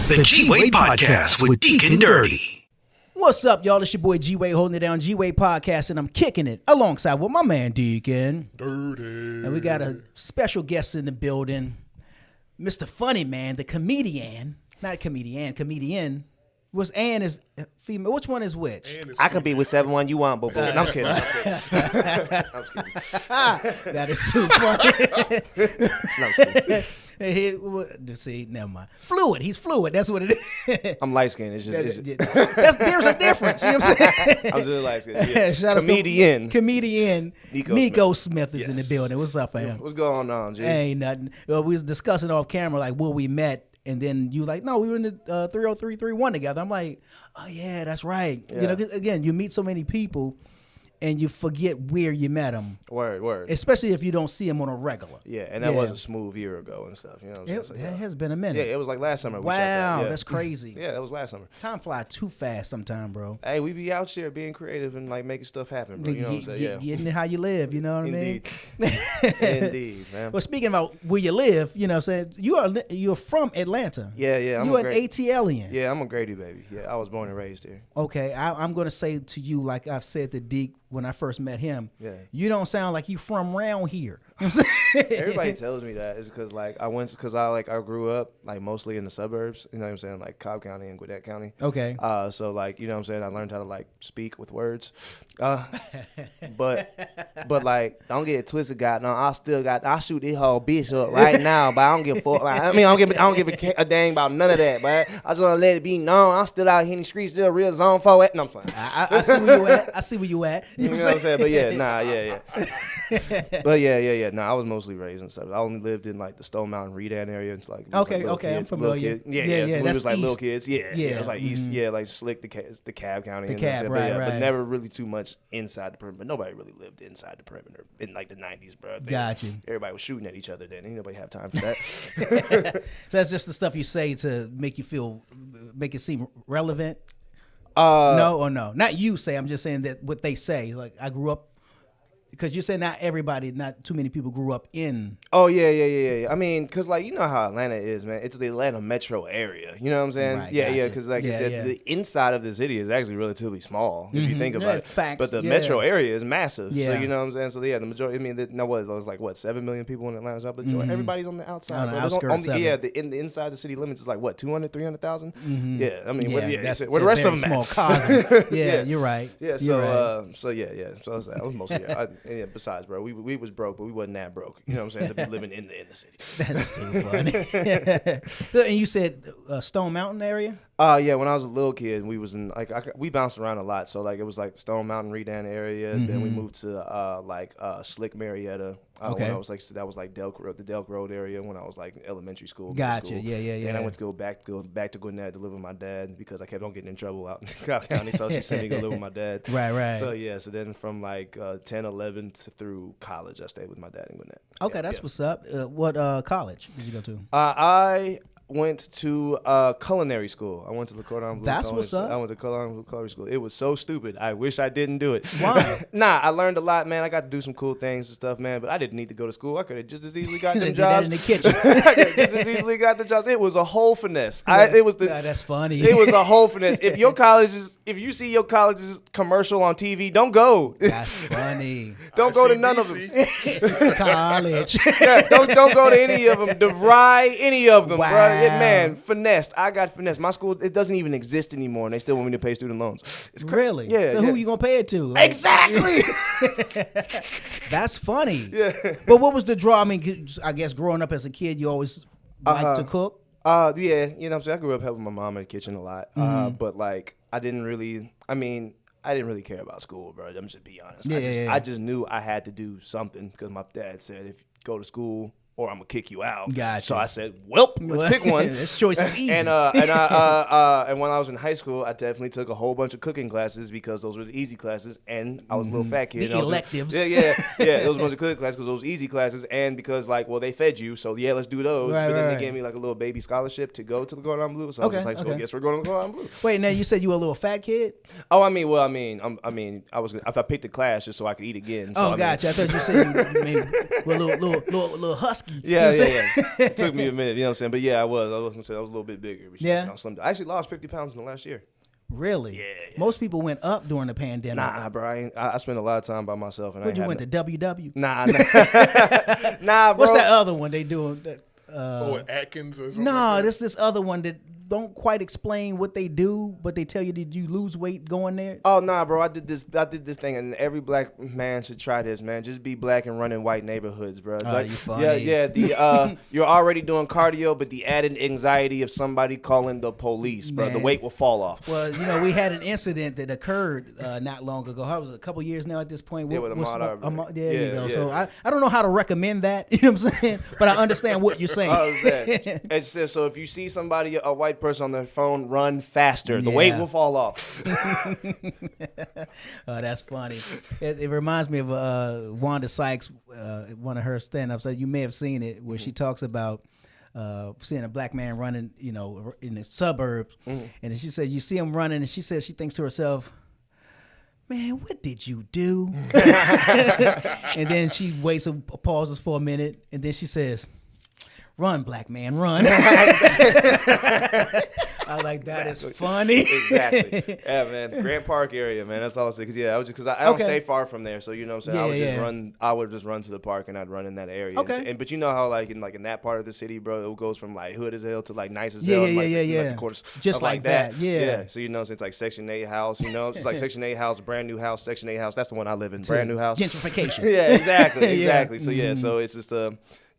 The G-Wade Podcast with Deacon Dirty. What's up, y'all? It's your boy G-Wade holding it down, G-Wade Podcast, and I'm kicking it alongside with my man Deacon Dirty. And we got a special guest in the building, Mr. Funny Man, the comedian. Not a comedian. Was Ann is female? Which one is which? I can be whichever one you want, boo boo. I'm kidding. I'm kidding. That is too funny. No, I'm kidding. See, never mind. Fluid. He's fluid. That's what it is. I'm light skinned. It's just. There's a difference. You know what I'm saying? I'm just light skinned. Yeah. Shout out to comedian Neiko Smith is in the building. What's up, fam? What's going on, G? Ain't nothing. We was discussing off camera like where we met. And then you like, no, we were in the 30331 together. I'm like, oh, yeah, that's right. Yeah. You know, 'cause again, you meet so many people and you forget where you met them. Word. Especially if you don't see them on a regular. Yeah, and that was a smooth year ago and stuff. You know what I'm saying? It has been a minute. Yeah, it was like last summer. Wow, Yeah. that's crazy. Yeah, that was last summer. Time fly too fast sometime, bro. Hey, we be out here being creative and like making stuff happen, bro. You know what I'm saying? Yeah. Getting how you live, you know what I mean? Indeed, man. Well, speaking about where you live, you know what I'm saying? You're from Atlanta. Yeah. You're an ATLian. Yeah, I'm a Grady baby. Yeah, I was born and raised here. Okay, I'm going to say to you, like I've said to Deke when I first met him, you don't sound like you from around here. You know what I'm saying? Everybody tells me that is because like I grew up like mostly in the suburbs. You know what I'm saying? Like Cobb County and Gwinnett County. Okay. So like you know what I'm saying? I learned how to like speak with words. But like don't get it twisted, I shoot this whole bitch up right now, but I don't give a fuck. Like, I don't give a dang about none of that, but I just wanna let it be known I'm still out here in the streets, still real zone 4. No, I'm playing. I see where you at. I see where you at. You know what I'm saying? But yeah, But yeah. I was mostly raised and stuff. I only lived in like the Stone Mountain Redan area. It's like I'm familiar. Yeah. So we was like east. little kids. Yeah. It was like Mm-hmm. east. Yeah, like Slick, the Cab County. Right. But never really too much inside the perimeter. Nobody really lived inside the perimeter in like the 90s, bro. Got you. Everybody was shooting at each other then. Ain't nobody have time for that. So that's just the stuff you say to make it seem relevant. No, not you say. I'm just saying that what they say. Like I grew up. Because you say not too many people grew up in. Oh, yeah. I mean, because, like, you know how Atlanta is, man. It's the Atlanta metro area. You know what I'm saying? Right, yeah, gotcha. because, like you said, the inside of the city is actually relatively small, if you think about it. Facts, but the metro area is massive. Yeah. So, you know what I'm saying? So, yeah, the majority, I mean, there was like, 7 million people in Atlanta? So, but everybody's on the outside. On the outskirts of it. In the inside the city limits is like, 200, 300,000? Yeah, I mean, that's where the rest of them small at? cosm. Yeah, you're right. Yeah, you're right. So I was mostly, besides, bro, we was broke, but we wasn't that broke. You know what I'm saying? To be living in the inner city. That's too funny. And you said Stone Mountain area? Yeah, when I was a little kid, we was in like we bounced around a lot. So like it was like Stone Mountain, Redan area. Then we moved to Slick, Marietta. Okay. When I was like the Delk Road area when I was like in elementary school. Gotcha. School. Yeah. And I went to go back to Gwinnett to live with my dad because I kept on getting in trouble out in Cobb County. So she sent me to go live with my dad. Right. So then from like 10, 11 through college, I stayed with my dad in Gwinnett. Okay, that's what's up. What college did you go to? I went to culinary school. I went to the Cordon Bleu. That's what's up. I went to culinary school. It was so stupid. I wish I didn't do it. Why? Nah, I learned a lot, man. I got to do some cool things and stuff, man. But I didn't need to go to school. I could have just as easily got them Did jobs. that in the kitchen. I could just as easily got the jobs. It was a whole finesse. That's funny. It was a whole finesse. If you see your college's commercial on TV, don't go. That's funny. Don't go to none of them. College. Yeah, don't go to any of them. DeVry, any of them, Wow. bro. Man, finessed. I got finessed. My school, it doesn't even exist anymore, and they still want me to pay student loans. It's Really? Yeah. So who you gonna pay it to? Like, Exactly. That's funny. Yeah. But what was the draw? I mean, I guess growing up as a kid, you always liked to cook. Yeah, you know what I'm saying? I grew up helping my mom in the kitchen a lot. But like I didn't really care about school, bro. I'm just be honest. I just knew I had to do something because my dad said if you go to school or I'm gonna kick you out. Gotcha. So I said, well, let's pick one. This choice is easy. And when I was in high school, I definitely took a whole bunch of cooking classes because those were the easy classes, and I was a little fat kid. The electives. Yeah. Those were a bunch of cooking classes because those easy classes, and because they fed you, so yeah, let's do those. Right, but then right. they gave me like a little baby scholarship to go to the Cordon Bleu, so I was just like, so I guess we're going to Cordon Bleu. Wait, now you said you were a little fat kid? Oh, I picked a class just so I could eat again. So Gotcha. I thought you said you maybe were a little husky. husky. Yeah, you know yeah. It took me a minute, you know what I'm saying? But yeah, I was gonna say I was a little bit bigger. But Yeah. I actually lost 50 pounds in the last year. Really? Yeah. Most people went up during the pandemic. Nah, bro. I spent a lot of time by myself. And Where'd you went to WW? Nah, nah, bro. What's that other one they doing? Atkins or something? No, like that? this other one that don't quite explain what they do, but they tell you that you lose weight going there. Oh nah, bro. I did this thing, and every black man should try this, man. Just be black and run in white neighborhoods, bro. Oh, you funny. Yeah. The you're already doing cardio, but the added anxiety of somebody calling the police, bro. The Man. weight will fall off. Well, we had an incident that occurred not long ago. I was a couple years now at this point. Yeah, with Ahmaud There you go. yeah. So I don't know how to recommend that. You know what I'm saying? But I understand what you're saying. Oh, it's just, so if you see somebody, a white person on their phone, run faster. The weight will fall off. Oh, that's funny. It reminds me of Wanda Sykes, one of her stand-ups. You may have seen it, where she talks about seeing a black man running, in the suburbs, and then she said, you see him running, and she says she thinks to herself, man, what did you do? And then she waits and pauses for a minute, and then she says, run, black man, run. I was like, that is funny. Exactly. Yeah, man. Grant Park area, man. That's all I say. Because I don't stay far from there, so you know what I'm saying. I would just run to the park, and I'd run in that area. Okay. But you know how in that part of the city, bro, it goes from like hood as hell to like nice as hell. Yeah. Like the quarters, just like that. Yeah. So it's like Section 8 house. It's like Section 8 house, brand new house, Section 8 house. That's the one I live in. Brand new house. Gentrification. Yeah, exactly. So Mm-hmm. so it's just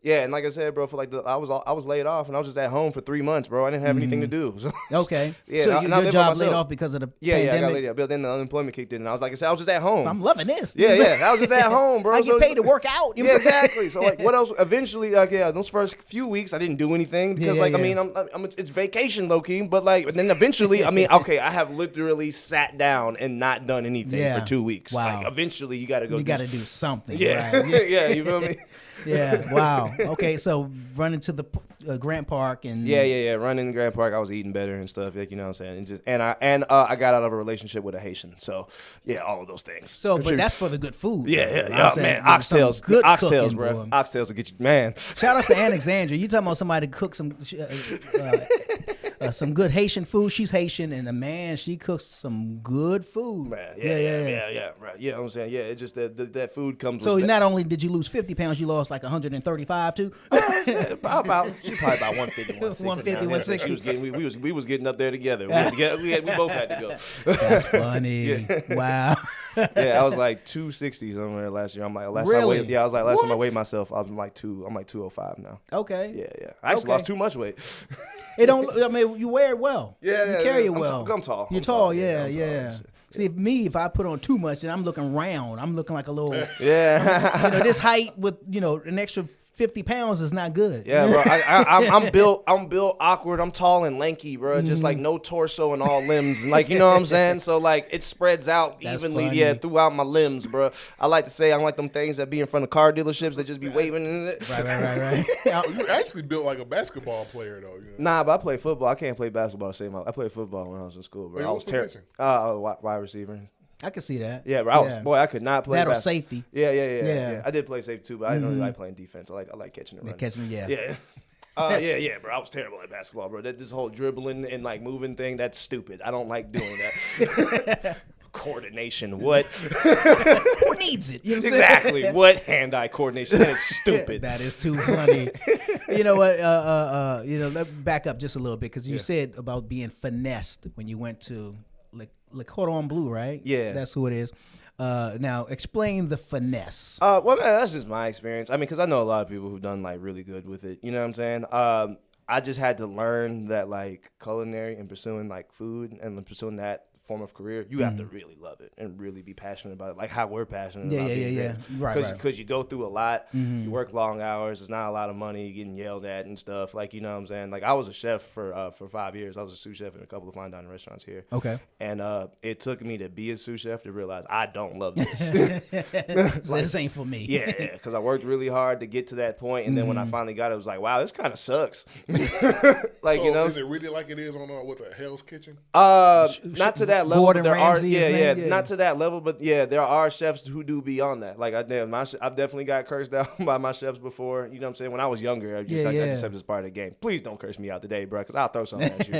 yeah, and like I said, bro, for I was laid off, and I was just at home for 3 months, bro. I didn't have anything to do. So, Okay. Yeah, So and I your live job by laid myself. off because of the Yeah, I got pandemic? laid off. But then the unemployment kicked in, and I was just at home. I'm loving this. Yeah, I was just at home, bro. I get paid to work out. You know Yeah, what I'm saying? exactly. So what else? Eventually, those first few weeks, I didn't do anything because, it's vacation, low key. But and then eventually, I have literally sat down and not done anything for 2 weeks. Wow. Eventually, you got to go. You got to do something. Yeah, Right? yeah. You feel me? Yeah. Wow. Okay. So running to the Grant Park and Yeah. Running in Grand Park, I was eating better and stuff. You know what I'm saying? And I got out of a relationship with a Haitian. So yeah, all of those things. So, but that's for the good food. Yeah, though. man. Oxtails, good Oxtails, cooking, bro. boy. Oxtails will get you, man. Shout outs to Alexandria. You talking about somebody cook some good Haitian food? She's Haitian, and she cooks some good food. Man, yeah, right. You know what I'm saying? Yeah, it's just that food comes. So with not only did you lose 50 pounds, you lost like 135 too. She probably about 150, 150, 160. We was getting up there together. We both had to go. That's funny. Wow. Yeah, I was like 260 somewhere last year. I'm like last Really? time last time I weighed myself, I'm like 205 now. Okay. Yeah. I actually lost too much weight. It don't. I mean, you wear it well. Yeah, you carry it I'm well. I'm tall. You're I'm tall. I'm Yeah. tall. See, if I put on too much, then I'm looking round. I'm looking like a little. Yeah. This height with an extra 50 pounds is not good. Yeah, bro. I'm built awkward. I'm tall and lanky, bro. Just like no torso and all limbs, and you know what I'm saying. So it spreads out That's evenly, funny. throughout my limbs, bro. I like to say I'm like them things that be in front of car dealerships that just be waving. Right. You actually built like a basketball player, though. Nah, but I play football. I can't play basketball. I played football when I was in school, bro. Wait, I what was terrible. position? Wide receiver. I can see that. Yeah, bro. I could not play that or basketball. safety. Yeah. I did play safety too, but I didn't really like playing defense. I like catching and running. Yeah. Yeah, bro. I was terrible at basketball, bro. This whole dribbling and moving thing, that's stupid. I don't like doing that. Coordination, what? Who needs it? You know what I'm saying? Exactly. What hand-eye coordination? That is stupid. That is too funny. You know what? Let me back up just a little bit because you said about being finessed when you went to Le Cordon Bleu, right? Yeah. That's who it is. Now, explain the finesse. Well, man, that's just my experience. Because I know a lot of people who've done really good with it. You know what I'm saying? I just had to learn that culinary and pursuing food and pursuing that form of career, you have to really love it and really be passionate about it, like how we're passionate about being creative. Right. Because you go through a lot, you work long hours, there's not a lot of money, you're getting yelled at and stuff. You know what I'm saying? I was a chef for 5 years. I was a sous chef in a couple of fine dining restaurants here. Okay. And it took me to be a sous chef to realize I don't love this. This ain't for me. Yeah, because I worked really hard to get to that point, and then when I finally got it, it was like, wow, this kind of sucks. So you know, is it really like it is on what's a Hell's Kitchen? Not to that that level. Gordon but there Ramsay, are, his name? Yeah. not to that level, but yeah, there are chefs who do beyond that. Like I've definitely got cursed out by my chefs before. You know what I'm saying? When I was younger, I just accepted as part of the game. Please don't curse me out today, bro, because I'll throw something at you.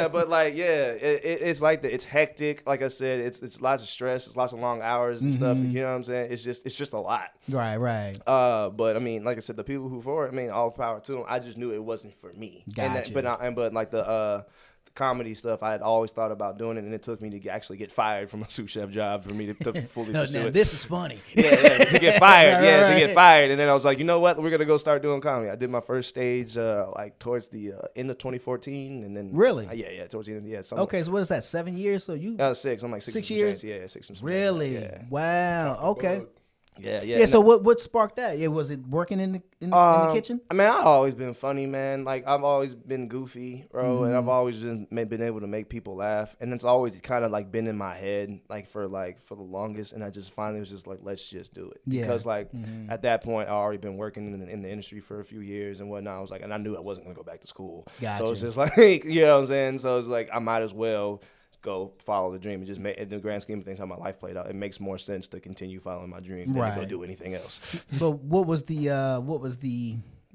But like, it's like that. It's hectic. Like I said, it's lots of stress. It's lots of long hours and stuff. You know what I'm saying? It's just a lot. Right. But I mean, like I said, the people who for it, I mean, all power to them. I just knew it wasn't for me. Gotcha. But like the comedy stuff, I had always thought about doing it, and it took me to actually get fired from a sous chef job for me to fully pursue it. This is funny. To get fired. Right. To get fired. And then I was like, you know what? We're gonna go start doing comedy. I did my first stage like towards the end of 2014, and then really, towards the end, Okay, so what is that? 7 years? So you 6. I'm like 6 years. Yeah, 6 and some Really? change. Yeah. Wow. Okay. Yeah. So what sparked that? Yeah, was it working in the kitchen? I mean, I've always been funny, man. Like I've always been goofy, bro, and I've always been able to make people laugh, and it's always kind of like been in my head, for the longest. And I just finally was just like, let's just do it, because at that point I already been working in the industry for a few years and whatnot. I was like, and I knew I wasn't gonna go back to school, so it's just like, you know what I'm saying? So it's like I might as well go follow the dream. It just in the grand scheme of things, how my life played out, it makes more sense to continue following my dream than to go do anything else. But what was the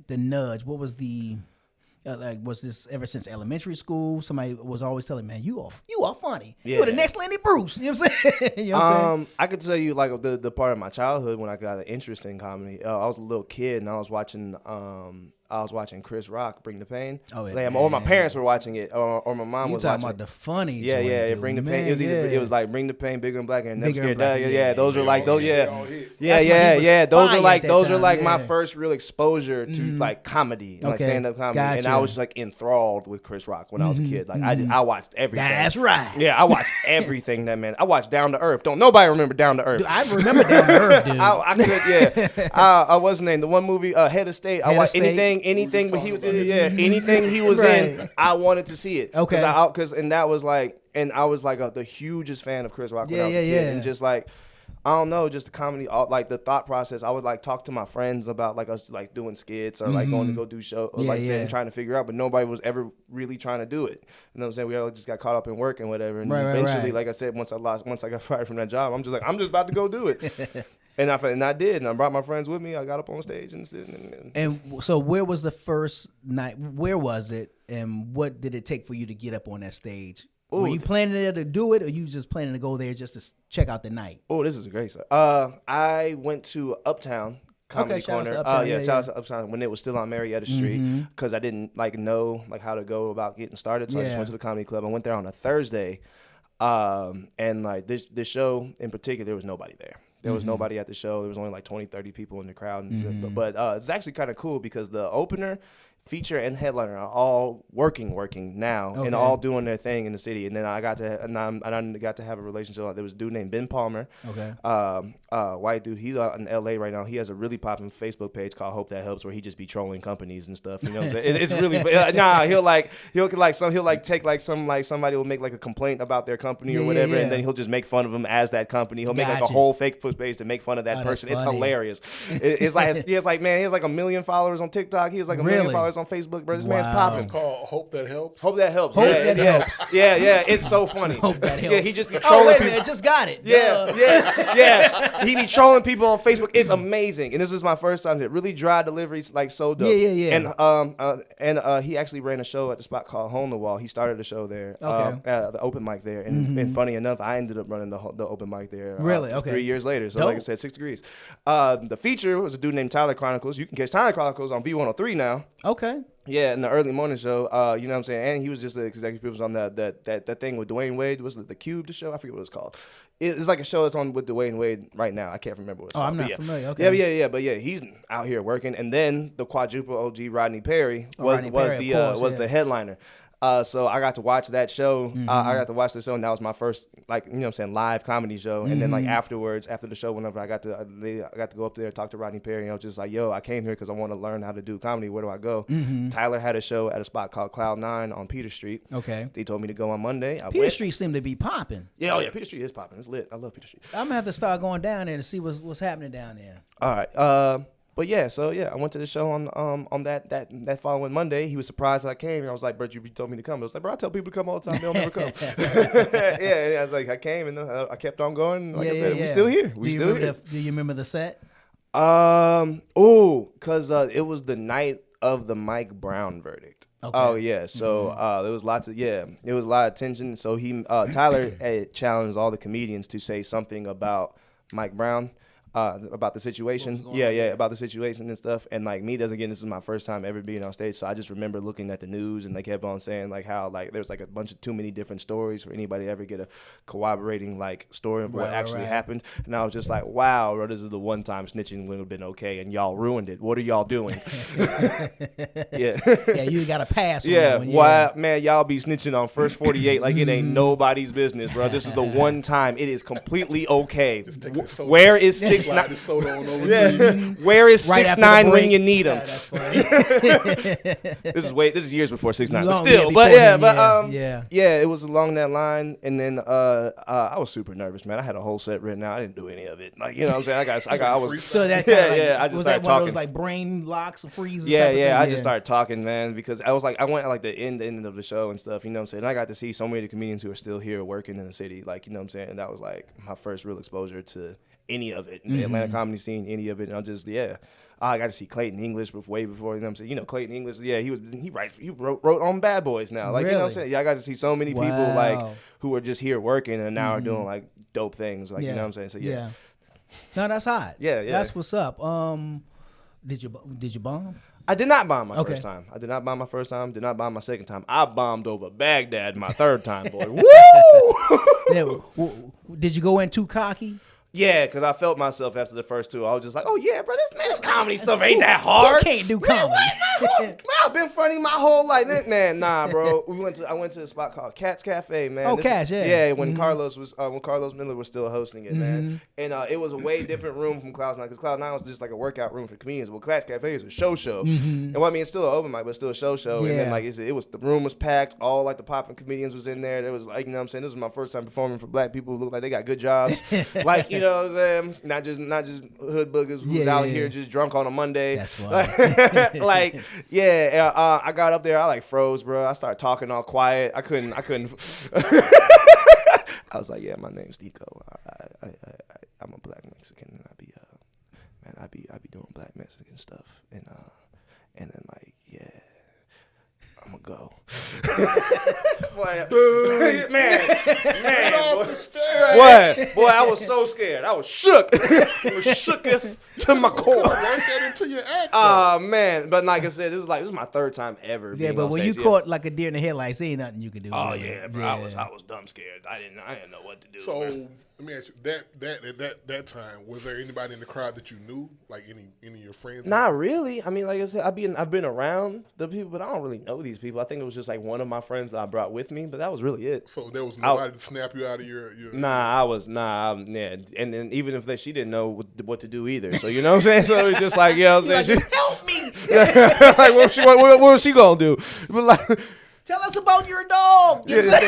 nudge? What was the was this ever since elementary school? Somebody was always telling me, man, you are funny. You're the next Lenny Bruce. You know what I'm saying? You know what I'm saying? I could tell you like the part of my childhood when I got an interest in comedy. I was a little kid and I was watching Chris Rock, Bring the Pain. Oh, yeah. Or my parents were watching it, or my mom was watching. You talking about the funny? Yeah, joint, Bring the man, Pain. It was like Bring the Pain, Bigger and Blacker, and Never Bigger and Scared. Blacker, Those are like those. Yeah. Those are like time, my first real exposure to like comedy, like stand up comedy, and I was like enthralled with Chris Rock when I was a kid. Like I watched everything. That's right. Yeah, I watched everything that man. I watched Down to Earth. Don't nobody remember Down to Earth? Dude, I remember Down to Earth, dude. I could, yeah. What's the name? The one movie, Head of State. I watched anything, but he was anything he was in, I wanted to see it. Okay. And that was like, and I was like the hugest fan of Chris Rock when I was a kid, and just like, I don't know, just the comedy, like the thought process. I would like talk to my friends about like us like doing skits or like going to go do shows, or trying to figure out, but nobody was ever really trying to do it. You know what I'm saying? We all just got caught up in work and whatever. And eventually, like I said, once I got fired from that job, I'm just about to go do it. And I did, and I brought my friends with me. I got up on stage and so where was the first night? Where was it, and what did it take for you to get up on that stage? Were you planning to do it, or you just planning to go there just to check out the night? Oh, this is a great story. I went to Uptown Comedy Corner. Shout out to Uptown when it was still on Marietta Street, because I didn't know how to go about getting started. So I just went to the comedy club. I went there on a Thursday, and like this show in particular, there was nobody there. There was nobody at the show. There was only like 20, 30 people in the crowd. But it's actually kind of cool because the opener, feature, and headliner are all working now and all doing their thing in the city. And then I got to have a relationship. There was a dude named Ben Palmer. Okay. White dude. He's out in LA right now. He has a really popping Facebook page called Hope That Helps, where he just be trolling companies and stuff. You know, it's really he'll take somebody will make like a complaint about their company or whatever, and then he'll just make fun of them as that company. He'll make like a whole fake page to make fun of that person. It's hilarious. It's like he has like 1 million followers on TikTok. He has like 1 million followers on Facebook, bro. This man's popping. It's called Hope That Helps. Hope That Helps. Hope that helps. Yeah. It's so funny. Hope that helps. Yeah, he just be trolling people. I just got it. Yeah. He be trolling people on Facebook. It's amazing. And this was my first time. Really dry deliveries, like so dope. Yeah. And he actually ran a show at the spot called Hole in the Wall. He started a show there. The open mic there. And funny enough, I ended up running the open mic there. Really? Okay. 3 years later. So like I said, 6 degrees. The feature was a dude named Tyler Chronicles. You can catch Tyler Chronicles on V103 now. Okay. Yeah, in the early morning show, you know what I'm saying? And he was just the executive producer on that thing with Dwayne Wade. Was it The Cube, the show? I forget what it's called. It's like a show that's on with Dwayne Wade right now. I can't remember what it's called. I'm not familiar. Okay. But he's out here working. And then the quadruple OG Rodney Perry was the headliner. So I got to watch that show. I got to watch the show, and that was my first, like, you know what I'm saying, live comedy show. And then, like, afterwards, after the show, whenever I got to go up there and talk to Rodney Perry, and I was just like, yo, I came here because I want to learn how to do comedy. Where do I go? Tyler had a show at a spot called Cloud 9 on Peter Street. Okay. They told me to go on Monday. Peter Street seemed to be popping. Yeah, Peter Street is popping. It's lit. I love Peter Street. I'm going to have to start going down there to see what's happening down there. All right. But yeah, so yeah, I went to the show on that following Monday. He was surprised that I came. And I was like, bro, you told me to come. I was like, bro, I tell people to come all the time. They don't never come. yeah, I was like, I came and I kept on going. Like I said, we still here. We still here. Do you remember the set? Cause it was the night of the Mike Brown verdict. Okay. Oh yeah, so there was it was a lot of tension. So Tyler had challenged all the comedians to say something about Mike Brown. About the situation, about the situation and stuff. And like me, this is my first time ever being on stage, so I just remember looking at the news and they kept on saying like how like there's like a bunch of too many different stories for anybody to ever get a corroborating like story of what actually happened. And I was just like, wow, bro, this is the one time snitching would have been okay, and y'all ruined it. What are y'all doing? yeah, you got to pass. Why, man, y'all be snitching on First 48 like it ain't nobody's business, bro. This is the one time it is completely okay. Where is 6ix9ine? Where is 6ix9ine when you need him? This is years before 6ix9ine, but still, it was along that line. And then I was super nervous, man. I had a whole set written out. I didn't do any of it. Like, you know what I'm saying? I was so that I just was that one talking. Of those like brain locks or freezes? I just started talking, man, because I went at like the end of the show and stuff. You know what I'm saying? And I got to see so many of the comedians who are still here working in the city. Like, you know what I'm saying? And that was like my first real exposure to any of it, the Atlanta comedy scene, any of it. And I just, I got to see Clayton English way before, you know what I'm saying? You know, Clayton English, he wrote on Bad Boys now. Like, really? You know what I'm saying? Yeah, I got to see so many people like who are just here working and now are doing like dope things. Like, you know what I'm saying? So yeah. No, that's hot. Yeah. That's what's up. Did you bomb? I did not bomb my first time. I did not bomb my first time. Did not bomb my second time. I bombed over Baghdad my third time, boy. Woo! Did you go in too cocky? Yeah, because I felt myself after the first two. I was just like, oh, yeah, bro, this comedy stuff ain't that hard. You can't do comedy. Man, I've been funny my whole life. Man, nah, bro. I went to a spot called Cat's Cafe, man. Oh, Cat's, yeah. Yeah, when Carlos Miller was still hosting it, man. And it was a way different room from Cloud9, because Cloud9 was just like a workout room for comedians. Well, Cat's Cafe is a show. And what I mean, it's still an open mic, but still a show. Yeah. And then like it was the room was packed. All like the popping comedians was in there. There was like, you know what I'm saying? This was my first time performing for black people who look like they got good jobs. Like, you know what I'm saying? Not just hood boogers who's out here just drunk on a Monday. That's why. Like, I got up there, I like froze, bro. I started talking all quiet. I couldn't. I was like, yeah, my name's Neiko. I'm a black Mexican, and I be doing black Mexican stuff, and then like, I'm gonna go. Boy, I was so scared. I was shook. I was shooketh to my core. Work that into your act. Man, but like I said, this was my third time ever. Yeah, but when you caught like a deer in the headlights, ain't nothing you could do. Oh yeah, bro. I was dumb scared. I didn't know what to do. So let me ask you, that time, was there anybody in the crowd that you knew, like any of your friends? Not really. I mean, like I said, I've been around the people, but I don't really know these people. I think it was just like one of my friends that I brought with me, but that was really it. So there was nobody to snap you out of your and then even if she didn't know what to do either. So you know what I'm saying? So it was just like, you know what I'm saying? Help me! Like what was she gonna do? But like, tell us about your dog. You know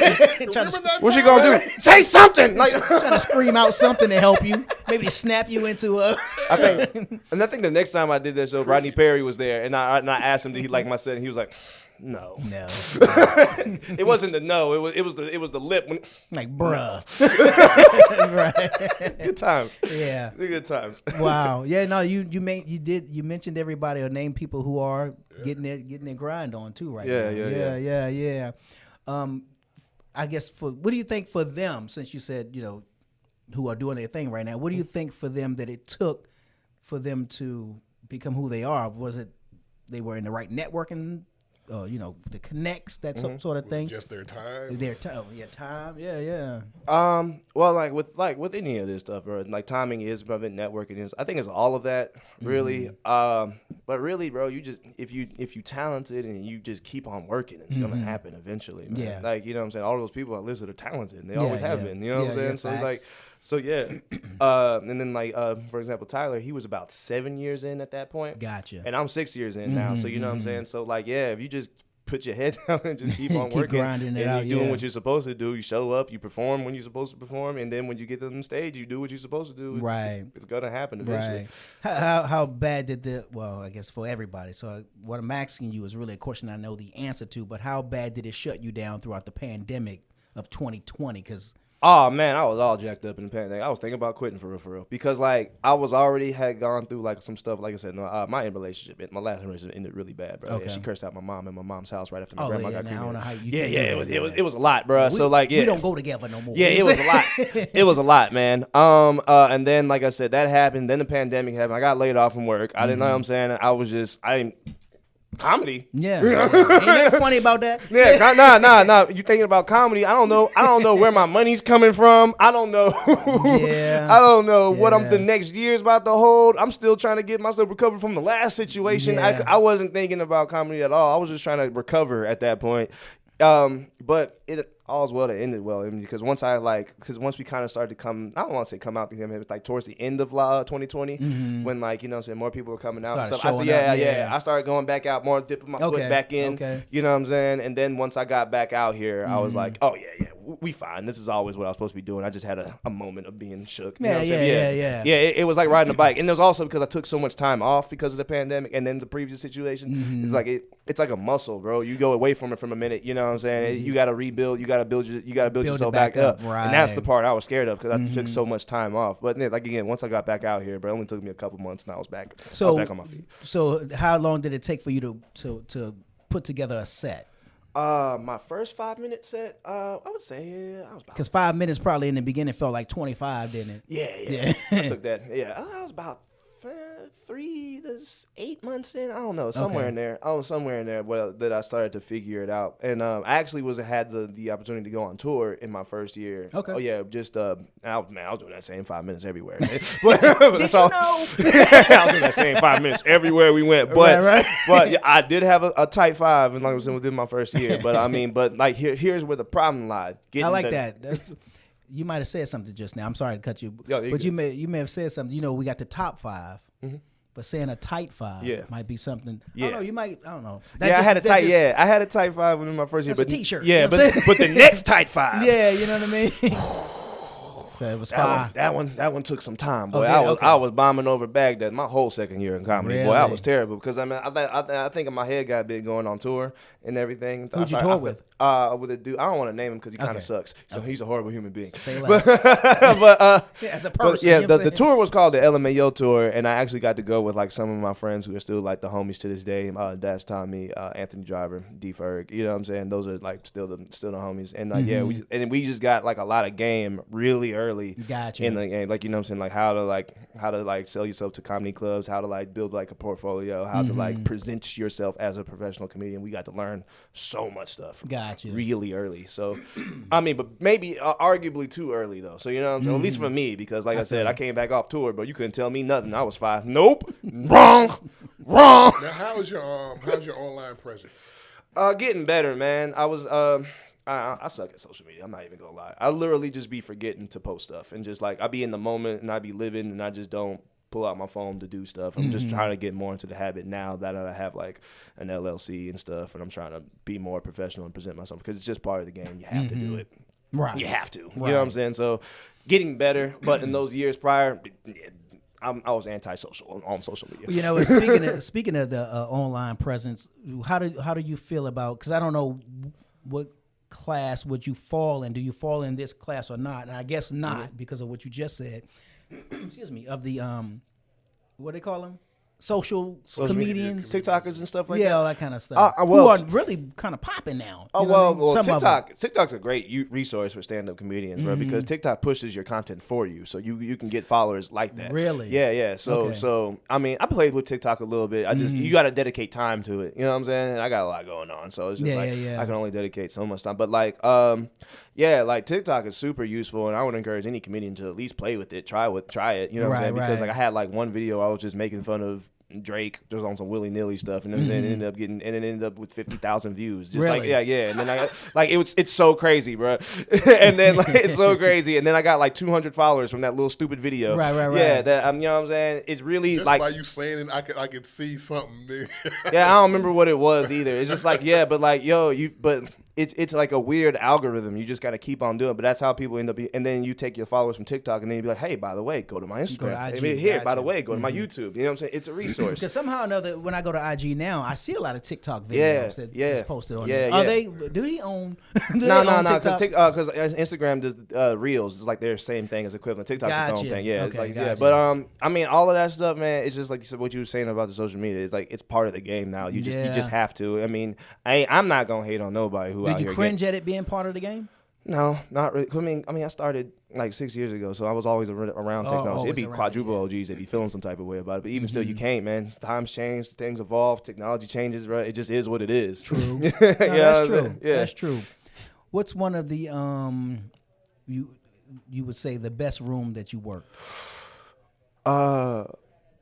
what's she gonna do? Say something. Like trying to scream out something to help you. Maybe to snap you into a. I think the next time I did that show, Rodney Perry was there, and I asked him, did he like my set? And he was like, no. It wasn't the no. It was the lip. Like bruh. Right. Good times. Yeah. Good times. Wow. Yeah. No. You mentioned everybody or named people who are getting their grind on too right now. Yeah. I guess what do you think for them, since you said who are doing their thing right now? What do you think for them that it took for them to become who they are? Was it they were in the right networking? The connects, that sort of thing. Just their time. Time. Yeah. Well, like with any of this stuff, bro, like timing is, but networking is. I think it's all of that, really. But really, bro, you just if you talented and you just keep on working, it's gonna happen eventually, man. Yeah. Like you know what I'm saying. All those people I listed are talented, and they always have been. You know what I'm saying? So and then like for example, Tyler, he was about 7 years in at that point. Gotcha. And I'm 6 years in now, so you know what I'm saying. So like if you just put your head down and just keep on Keep working. grinding it and out, you're doing yeah. what you're supposed to do. You show up, you perform when you're supposed to perform, and then when you get to the stage, you do what you're supposed to do. It's gonna happen eventually. Right. How bad did well, I guess for everybody. So what I'm asking you is really a question I know the answer to, but how bad did it shut you down throughout the pandemic of 2020? Because Oh man, I was all jacked up in the pandemic. I was thinking about quitting for real, because like I was already had gone through like some stuff. Like I said, my my last relationship ended really bad, bro. Okay. Yeah, she cursed out my mom in my mom's house right after my oh grandma yeah, got now I don't know cremated. how you. It was a lot, bro. So like we don't go together no more. Yeah, it was a lot. It was a lot, man. And then like I said, that happened. Then the pandemic happened. I got laid off from work. I didn't know what I'm saying. I didn't. Comedy. Yeah. Ain't that funny about that? Yeah, nah. You thinking about comedy? I don't know where my money's coming from. I don't know. Yeah. I don't know what Yeah. the next year's about to hold. I'm still trying to get myself recovered from the last situation. Yeah. I wasn't thinking about comedy at all. I was just trying to recover at that point. But it all's well that ended well. I mean, because once we kind of started to come, I don't want to say come out, because it was like towards the end of 2020, when like, you know what I'm saying, more people were coming out and Started stuff. I said, showing yeah. up. I started going back out more, dipping my foot Okay, back in. okay. You know what I'm saying? And then once I got back out here, I was like, oh yeah, we fine. This is always what I was supposed to be doing. I just had a moment of being shook. You know what I'm saying? Yeah. Yeah, it was like riding a bike. And it was also because I took so much time off because of the pandemic and then the previous situation. It's like it's like a muscle, bro. You go away from it from a minute, you know what I'm saying? You got to rebuild, you got to build yourself it back up. right. And that's the part I was scared of, because I took so much time off. But then, like again, once I got back out here, bro, it only took me a couple months and I was back on my feet. So how long did it take for you to put together a set? My first 5-minute set, I would say I was about, Because 5 minutes probably in the beginning felt like 25, didn't it? yeah. I took that. Yeah, I was about 3 to 8 months in. I don't know, somewhere in there. Well, that I started to figure it out. And I actually had the opportunity to go on tour in my first year. Okay. Oh yeah, just I was doing that same 5 minutes everywhere. Man. Did I was doing that same 5 minutes everywhere we went. But Right. but yeah, I did have a tight 5 as long as it was within my first year. But I mean, but like here's where the problem lied. I like that. You might have said something just now. I'm sorry to cut you, but you may have said something. You know, we got the top 5. But saying a tight 5 might be something. Yeah. I don't know. You might. I don't know. I had a tight 5 within my first year. That's But a t-shirt. Yeah, You know what I'm but the next tight 5. Yeah, you know what I mean. So it was 5. That one took some time, boy. Okay, I was bombing over Baghdad my whole second year in comedy. Really? Boy, I was terrible, because I mean I think my head got big going on tour and everything. Who'd you tour with? With a dude. I don't want to name him because he kind of sucks. So he's a horrible human being. Say less. As a person. But yeah, you know what I'm the tour was called the LMAO tour, and I actually got to go with like some of my friends who are still like the homies to this day. That's Tommy, Anthony Driver, D Ferg. You know what I'm saying? Those are like still the homies. And like we just got like a lot of game really early. Gotcha. In the game, like, you know what I'm saying, like how to sell yourself to comedy clubs, how to like build like a portfolio, how to like present yourself as a professional comedian. We got to learn so much stuff. Gotcha. Really early. So, I mean, but maybe arguably too early though. So you know what I'm saying? At least for me, because like I said, I came back off tour, but you couldn't tell me nothing. I was 5. Nope. Wrong. Now, how's your online presence? Getting better, man. I was I suck at social media. I'm not even gonna lie. I literally just be forgetting to post stuff, and just like I be in the moment and I be living, and I just don't pull out my phone to do stuff. I'm just trying to get more into the habit now that I have like an LLC and stuff, and I'm trying to be more professional and present myself, because it's just part of the game. You have to do it. Right. You have to. Right. You know what I'm saying? So getting better, but in those years prior, I was antisocial on social media. You know, speaking of the online presence, how do you feel about? Because I don't know what class would you fall in. Do you fall in this class or not? And I guess not, because of what you just said. Excuse me. Of the what do they call them? Social comedians, TikTokers and stuff like that. Yeah, all that kind of stuff. Who are really kind of popping now. Oh, You know what I mean? TikTok's a great resource for stand-up comedians, bro, because TikTok pushes your content for you, so you can get followers like that. Really? Yeah. Okay. So I mean, I played with TikTok a little bit. I just you got to dedicate time to it. You know what I'm saying? And I got a lot going on, so it's just I can only dedicate so much time. But like, like TikTok is super useful, and I would encourage any comedian to at least play with it, try it. You know what I'm saying? Because like I had like one video I was just making fun of Drake just on some willy nilly stuff, and then it ended up with 50,000 views. Just Really? And then it's so crazy, bro. And then it's so crazy, and then I got like 200 followers from that little stupid video. Right. Yeah, that you know what I'm saying. It's really Just by you saying it, I could see something there. Yeah, I don't remember what it was either. It's just like it's like a weird algorithm. You just got to keep on doing it. But that's how people end up. And then you take your followers from TikTok, and then you be like, hey, by the way, go to my Instagram. Go to IG, By the way, go to my YouTube. You know what I'm saying? It's a resource. Because somehow or another, when I go to IG now, I see a lot of TikTok videos that's posted on there. Yeah. Do he own? No, because Instagram does Reels. It's like their same thing as equivalent. TikTok's its own thing. Yeah, it's like But I mean, all of that stuff, man. It's just like what you were saying about the social media. It's like it's part of the game now. You just have to. I mean, I'm not gonna hate on nobody who. Did you cringe at it being part of the game? No, not really. I mean, I started like 6 years ago, so I was always around technology. It'd be quadruple OGs that'd be feeling some type of way about it. But even still, you can't, man. Times change, things evolve, technology changes, right? It just is what it is. True. That's true. Yeah. That's true. What's one of the you would say the best room that you worked?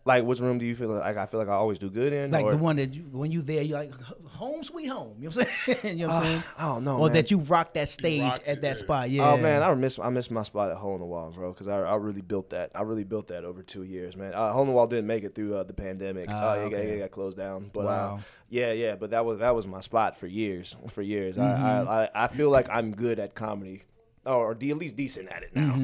Like, which room do you feel like I feel like I always do good in? Like or? the one that when you there, you're like, home sweet home. You know what I'm saying? You know what I'm saying? I don't know, Or man. that you rocked that stage at that spot. Yeah. Oh man, I miss my spot at Hole in the Wall, bro, because I really built that. I really built that over 2 years, man. Hole in the Wall didn't make it through the pandemic. It got closed down. But wow. But that was my spot for years. Mm-hmm. I feel like I'm good at comedy. Or at least decent at it now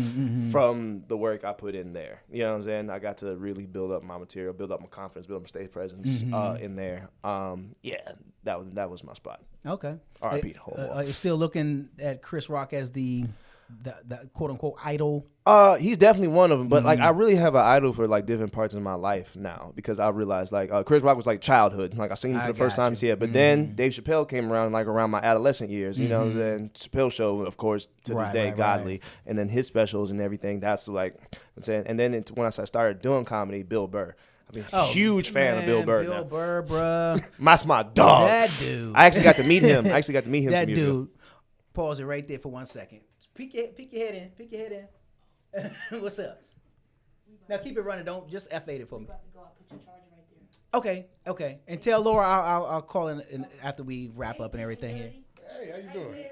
from the work I put in there. You know what I'm saying? I got to really build up my material, build up my confidence, build up my stage presence in there. That was my spot. Okay. R.I.P. Are you still looking at Chris Rock as the quote unquote idol? He's definitely one of them, but like I really have an idol for like different parts of my life now because I realized like Chris Rock was like childhood. Like I seen him for the first time, but then Dave Chappelle came around like around my adolescent years. You know what I'm saying? Chappelle show, of course, to this day, godly, and then his specials and everything. That's like I'm saying. And then when I started doing comedy, Bill Burr. I mean, huge fan of Bill Burr. Bill Burr, bruh. That's my dog. That dude. I actually got to meet him. That some years dude. ago. Pause it right there for 1 second. Peek your head in. Peek your head in. What's up? Now keep it running. Don't just F8 it for me. Okay. And tell Laura I'll call in after we wrap up and everything here. Hey, how you doing?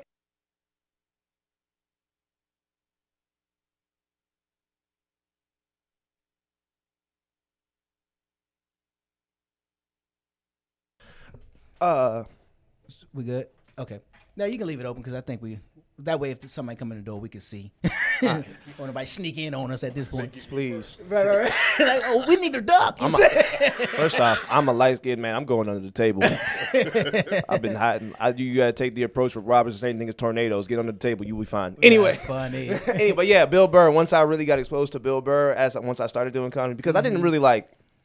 We good? Okay. Now you can leave it open because I think that way if somebody come in the door we can see. Or nobody sneak in on us at this point. Please. Right. Like, oh, we need to duck. First off, I'm a light-skinned man. I'm going under the table. I've been hiding. You got to take the approach with Roberts, the same thing as tornadoes. Get under the table. You will be fine. Anyway. That's funny. Anyway, yeah, Bill Burr. Once I really got exposed to Bill Burr, once I started doing comedy, because I didn't really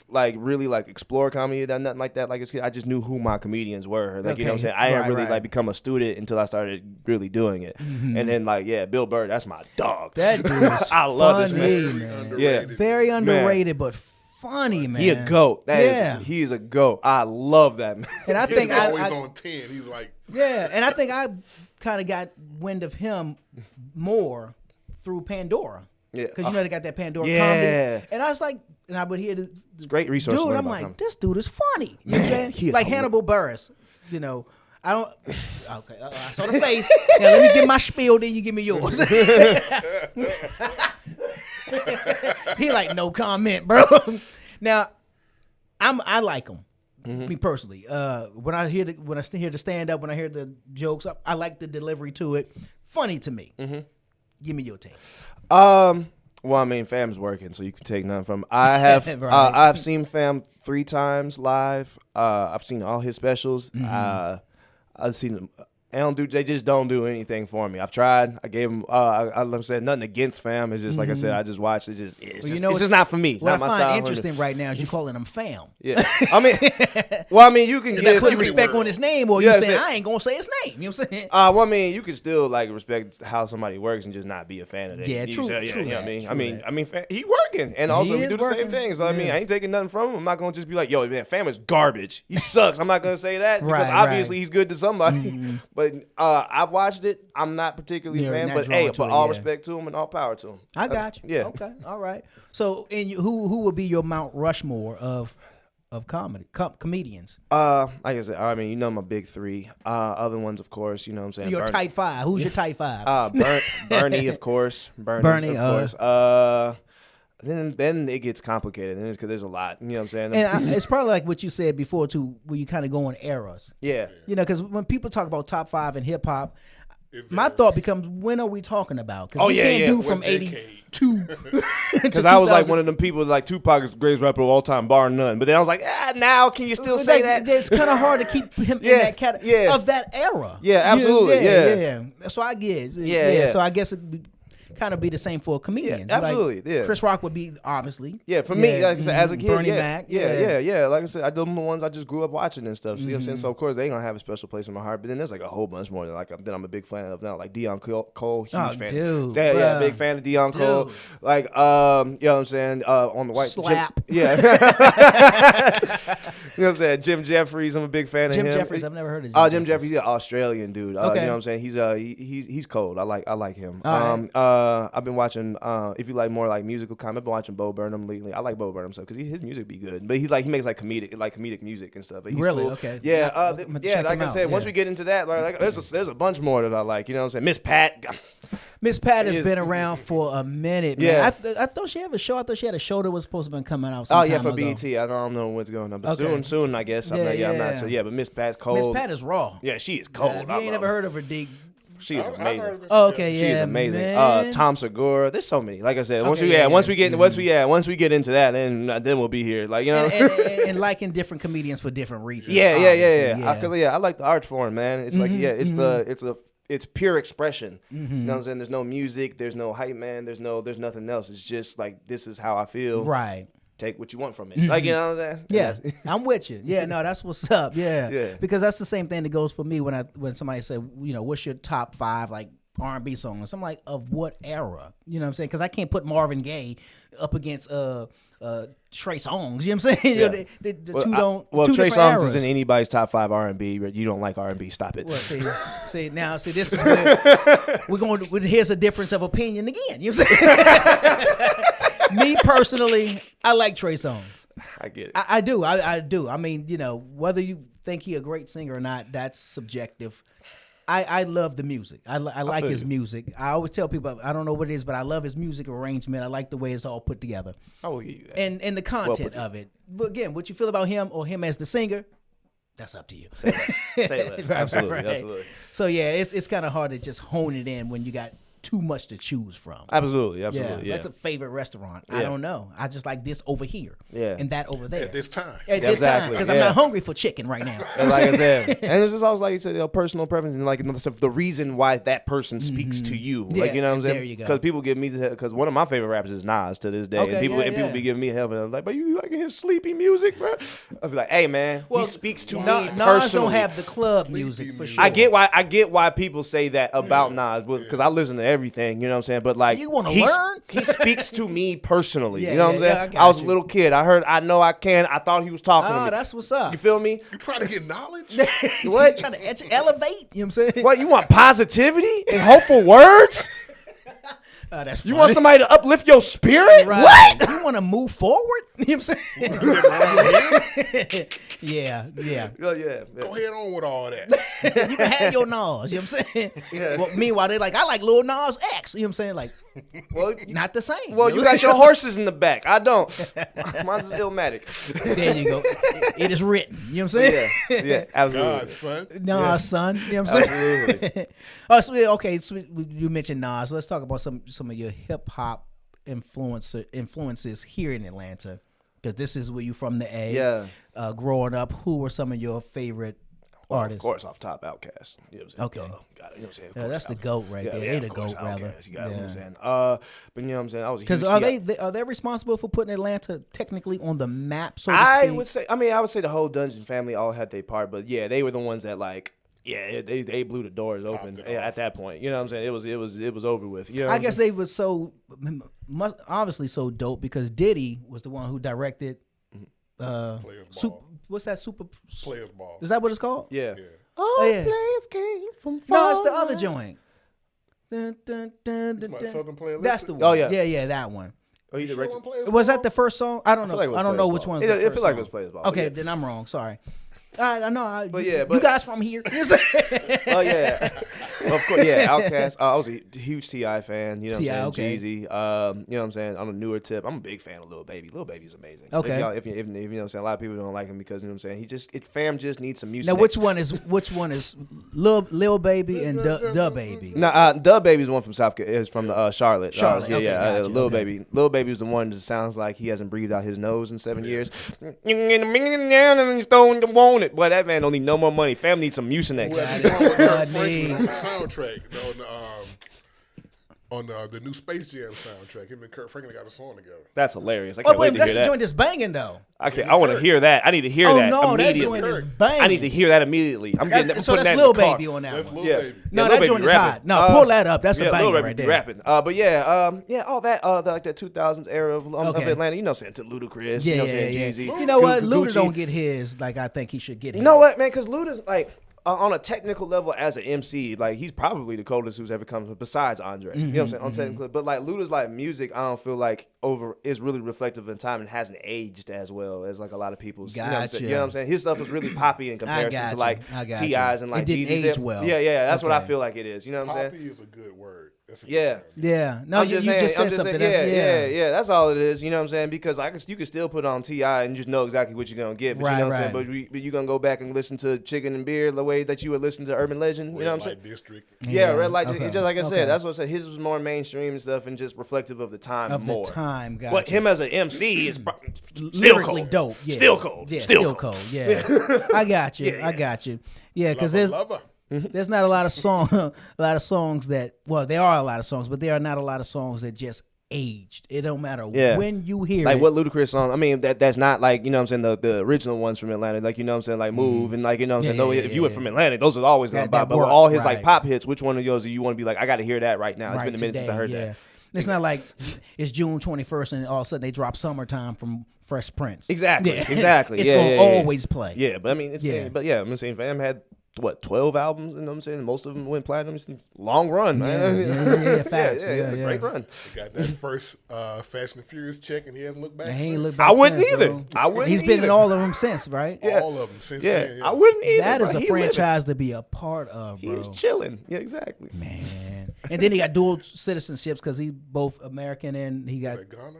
really explore comedy, nothing like that. Like I just knew who my comedians were. Like you know what I'm saying? I didn't really become a student until I started really doing it. And then Bill Burr, that's my dog. That dude is I love this man. Yeah, very underrated, but funny, man. He a goat. He is a goat. I love that man. And I think he's always on 10. He's like and I think I kind of got wind of him more through Pandora. Yeah, because they got that Pandora comedy, and I was like, and I would hear this great resource. Dude, I'm like, comedy. This dude is funny. You know what I'm saying? Like Hannibal Buress. You know, I don't. Okay, I saw the face. Now let me get my spiel, then you give me yours. He like no comment, bro. Now, I like him. Me personally, when I hear the stand up, when I hear the jokes, I like the delivery to it. Funny to me. Give me your take. Well, I mean, Fam's working, so you can take none from him. I have I've seen Fam 3 times live. I've seen all his specials. I've seen them. They just don't do anything for me. I've tried. I gave them. I said nothing against Fam. It's just like I said. I just watched. It's just not for me. What not I my find style. interesting right now is you calling him Fam. Yeah. I mean, you can get putting respect on his name, or you saying I ain't gonna say his name. You know what I'm saying? Well, I mean, you can still respect how somebody works and just not be a fan of it. Yeah, true. You know what I mean? I mean, he working, and also we do the same thing. So I mean, I ain't taking nothing from him. I'm not gonna just be like, yo, man, Fam is garbage. He sucks. I'm not gonna say that because obviously he's good to somebody. But I've watched it. I'm not particularly a fan, but all respect to him and all power to him. I got you. Yeah. Okay. All right. So, and who would be your Mount Rushmore of comedians? Like I said, I mean, my big three. Other ones, of course, you know what I'm saying. Your tight five. Who's your tight five? Bernie, of course. Bernie, of course. Then it gets complicated because there's a lot. You know what I'm saying? And it's probably like what you said before too, where you kind of go in eras. Yeah. Because when people talk about top 5 in hip hop, my thought becomes, when are we talking about? Because we can't do from 82. Because I was like one of them people like Tupac is the greatest rapper of all time, bar none. But then I was like, now can you still say that? It's kind of hard to keep him in that category of that era. Yeah, absolutely. Yeah. So I guess. So I guess it kind of be the same for comedians. Yeah, absolutely. Like, Chris Rock would be obviously. Yeah, for me, like I said, as a kid, Bernie Mac. Yeah. Like I said, I them the ones I just grew up watching and stuff. So, you know what I'm saying? So of course they ain't gonna have a special place in my heart. But then there's like a whole bunch more that I'm a big fan of now. Like Deion Cole, huge fan. Dude, yeah, big fan of Deion Cole. Like you know what I'm saying? On the white slap. You know what I'm saying? Jim Jeffries, I'm a big fan of him. Jim Jeffries, I've never heard of Jim. Jim Jeffries, he's an Australian dude. Okay. You know what I'm saying? He's cold. I like him. Right. I've been watching. If you like more like musical comedy, I've been watching Bo Burnham lately. I like Bo Burnham stuff because his music be good, but he makes like comedic music and stuff. But he's really cool. Okay. Yeah, check like I said, once we get into that, like there's a bunch more that I like. You know what I'm saying? Miss Pat has been around for a minute. Man. Yeah, I thought she had a show. I thought she had a show that was supposed to be coming out. For ago. BET. I don't know what's going on, but soon I guess. I'm not sure. Yeah, but Miss Pat's cold. Miss Pat is raw. Yeah, she is cold. You ain't never heard of her, D. She is amazing. Oh, okay, yeah. She is amazing. Man. Tom Segura. There's so many. Like I said, once we get into that, then we'll be here. Like and liking different comedians for different reasons. Yeah. Because I like the art form, man. It's like it's pure expression. You know what I'm saying? There's no music. There's no hype, man. There's nothing else. It's just like this is how I feel. Right. Take what you want from it. Like, you know what I'm saying? Yeah, I'm with you. Yeah, no, that's what's up. Yeah. Because that's the same thing that goes for me when somebody said, what's your top 5 like R&B songs? I'm like, of what era? You know what I'm saying? Because I can't put Marvin Gaye up against Trey Songz. You know what I'm saying? Yeah. the two don't. Well, two Trey different Songz eras. isn't anybody's top 5 R&B. But you don't like R&B. Stop it. Well, see, this is where we're going. Here's a difference of opinion again. You know what I'm saying? Me personally, I like Trey Songz. I get it. I do. I do. I mean, whether you think he a great singer or not, that's subjective. I love the music. I like his music. I always tell people, I don't know what it is, but I love his music arrangement. I like the way it's all put together. I will give you that. And the content of it. But again, what you feel about him or him as the singer, that's up to you. Say less. Absolutely. Absolutely. So yeah, it's kind of hard to just hone it in when you got too much to choose from. Absolutely. Yeah. That's a favorite restaurant. I don't know. I just like this over here. And that over there. At this time. This time. Because I'm not hungry for chicken right now. And like I said, and it's just always like you said, personal preference and like the reason why that person speaks to you. Like, you know what I'm saying? There you go. Because people give me because one of my favorite rappers is Nas to this day. Okay, and people be giving me hell and I'm like, but you liking his sleepy music, bro? I'll be like, hey man, he speaks to me personally. Nas don't have the club music for sure. I get why people say that about Nas because I listen to everything, you know what I'm saying? But like, you want to learn? He speaks to me personally. Yeah, you know what I'm saying? I was a little kid. I know I can. I thought he was talking to me. That's what's up. You feel me? You trying to get knowledge? What? Trying to elevate? You know what I'm saying? What, you want positivity and hopeful words? That's you want somebody to uplift your spirit? Right. What? You want to move forward? You know what I'm saying? Yeah. Oh, yeah. Go ahead on with all that. You can have your Nas. You know what I'm saying? Yeah. Well, meanwhile, they're like, I like Lil Nas X. You know what I'm saying? Like, well, not the same. Well, you got your horses in the back. I don't. Mine's is Illmatic. There you go. It is written. You know what I'm saying? Yeah, absolutely. God, son. Nas, son. You know what I'm saying? Absolutely. So you mentioned Nas. Let's talk about some of your hip hop influences here in Atlanta, because this is where you from the A. Yeah. Growing up, who were some of your favorite artists? Of course, off top, Outkast. You know what I'm saying? Okay. Got it. You know what I'm saying? Yeah, that's the GOAT right there. They the GOAT, rather. You got it. You know what I'm saying? But you know what I'm saying? I was because are they responsible for putting Atlanta technically on the map? So to I speak? would say. I mean, I would say the whole Dungeon family all had their part, but yeah, they were the ones that like. Yeah, they blew the doors open at that point. You know what I'm saying? It was over with. You know I guess they was obviously so dope because Diddy was the one who directed. What's that? Super Players Ball. Is that what it's called? Yeah. Oh, yeah. Players came from No, it's the other joint. Southern Playlist? That's the one. Oh, yeah. Yeah, that one. Oh, you Sure did wanna play his Was ball? that the first song? I don't know. like it was I don't know Players which Ball. one. It feel like it was Players Ball. Okay, Yeah. then I'm wrong. Sorry. All right, I know. But you guys from here. You know what I'm saying? Oh yeah, of course. Yeah, Outkast. I was a huge Ti fan. You know what T.I., I'm okay. saying? Jeezy. You know what I'm saying? On a newer tip, I'm a big fan of Lil Baby. Lil Baby's amazing. Okay. If you know what I'm saying, a lot of people don't like him because you know what I'm saying. Fam just needs some music. Now, which one is Lil Baby and Da Baby? No, Dub Baby's the one from is from the Charlotte. Charlotte, Yeah, okay, yeah. gotcha, Lil okay. Baby. Lil Baby's the one that sounds like he hasn't breathed out his nose in 7 years. Don't want it, boy. That man don't need no more money. Fam needs some Mucinex. Who had the That song with is Kirk funny. Franklin on the soundtrack on the new Space Jam soundtrack. Him and Kirk Franklin got a song together. That's hilarious. I Oh can't wait, wait to that's hear the that. joint that's banging though. I want to hear that. I need to hear Oh that no, that immediately. joint is banging. I need to hear that immediately. I'm getting that. So putting that's that in Lil the car. Baby on that That's one. Lil Yeah. Baby. No, Lil that Baby joint is rapping. hot. No, pull that up. That's a Lil banger Baby right be there. rapping. But yeah, all that like that 2000s era of Okay. Atlanta. You know, saying to Ludacris. Yeah, you know, yeah, saying yeah. Jeezy. You know what? Gucci. Luda don't get his like I think he should get his. You know what, man? Because Luda's like on a technical level as an MC, like he's probably the coldest who's ever come besides Andre. You know what I'm saying? On technical, but like Luda's like music, I don't feel like is really reflective in time and hasn't aged as well as like a lot of people's. You know what I'm saying? You know what I'm saying? His stuff is really poppy in comparison to like T.I.'s and like It didn't Jeezy's. age well. Yeah, that's what I Okay. feel like it is. You know what I'm saying? Poppy is a good word. That's a good Yeah. term. Yeah. No, I'm you saying, just I'm said something. saying, That's, yeah. That's all it is. You know what I'm saying? Because you can still put on Ti and just know exactly what you're gonna get. But Right, you know what I'm right. saying? But you're gonna go back and listen to Chicken and Beer the way that you would listen to Urban Legend. You know what I'm saying? Red Light District. Yeah, Red Light. Okay. Just like I Okay. said, that's what I said. His was more mainstream and stuff and just reflective of the time Of more. the time, gotcha. But him as an MC is still lyrically cold. dope. Yeah. Still cold. Yeah, still still cold. cold. Yeah. I got you. I got you. Yeah, because Lover. there's not a lot of songs that there are a lot of songs, but there are not a lot of songs that just aged. It don't matter Yeah. when you hear Like it. what Ludacris song? I mean, that's not like, you know what I'm saying, the original ones from Atlanta. Like, you know what I'm saying, like Move and like, you know what I'm saying. Yeah, No, yeah, if yeah, you were yeah. from Atlanta, those are always gonna That buy. But with works, all his right. like pop hits, which one of those do you want to be like, I got to hear that right now? It's right been a minute since I today, heard yeah. that. It's not like it's June 21st and all of a sudden they drop Summertime from Fresh Prince. Exactly. Yeah. Exactly. It's yeah, gonna yeah, always play. Yeah, but I mean, Yeah. but yeah, I'm saying Fam had what 12 albums, you know what I'm saying? Most of them went platinum. It's a long run, man. Yeah, facts. yeah, great run. He got that first Fast and Furious check, and he hasn't looked back. And he ain't since. looked back I wouldn't since, either. bro. I wouldn't He's been in either. all of them since, right? Yeah. All of them since Yeah, then. I wouldn't either. That is bro. a He living. franchise to be a part of, He bro. is chilling. Yeah, exactly. Man. And then he got dual citizenships because he's both American and he got Like Ghana.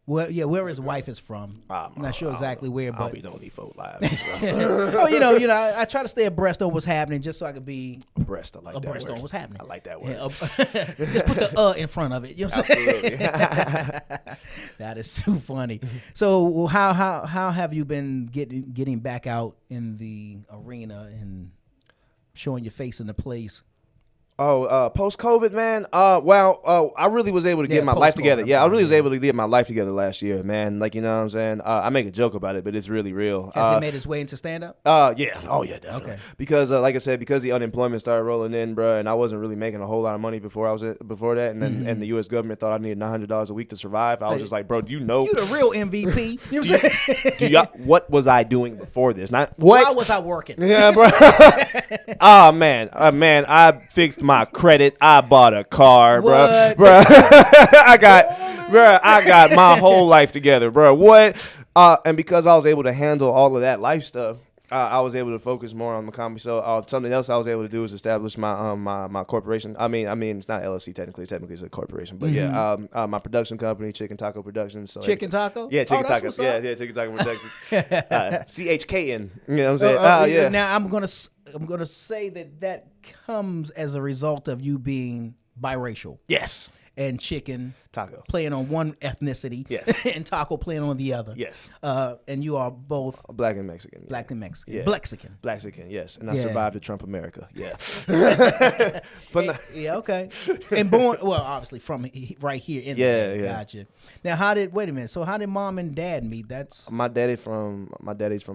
where his wife is from. I'm I'm not sure exactly where, I'll but be knowing these folk live. oh, I try to stay abreast on what's happening just so I could be Abreast, I like that abreast word. on what's happening. I like that word. Yeah, just put the in front of it. You know what I'm saying? Absolutely. That is too funny. So how have you been getting back out in the arena and showing your face in the place? Post COVID, man. I really was able to get my life post-COVID, together. I'm Yeah, I sorry, really was yeah. able to get my life together last year, man. Like, you know what I'm saying? I make a joke about it, but it's really real. Has he made his way into stand up? Yeah. Oh, yeah, definitely. Okay. Because, like I said, because the unemployment started rolling in, bro, and I wasn't really making a whole lot of money before that, and then and the U.S. government thought I needed $900 a week to survive. I was just like, bro, do you know? You the real MVP. You know what I'm saying? What was I doing before this? Not what? Why was I working? Yeah, bro. Man, I fixed my credit. I bought a car, bro. What? Bro, I got my whole life together, bro. What? And because I was able to handle all of that life stuff, I was able to focus more on the comedy. So something else I was able to do is establish my my corporation. I mean, it's not LLC technically. Technically, it's a corporation. But yeah, my production company, Chicken Taco Productions. So Chicken Taco? Yeah, Chicken Oh, that's Taco. what's Yeah, up. Chicken Taco Productions. CHKN. You know what I'm saying? Yeah. Now I'm gonna say that comes as a result of you being biracial Yes. and Chicken Taco. playing on one ethnicity, Yes. and Taco playing on the other. Yes. And you are both Black and Mexican. black and Mexican. Yeah. Blexican. Blaxican, yes. And I Yeah. survived the Trump America. Yeah. But no- Yeah, okay. And born, well, obviously from right here in Yeah, the yeah. Gotcha. Now, wait a minute. So how did mom and dad meet? That's my daddy's from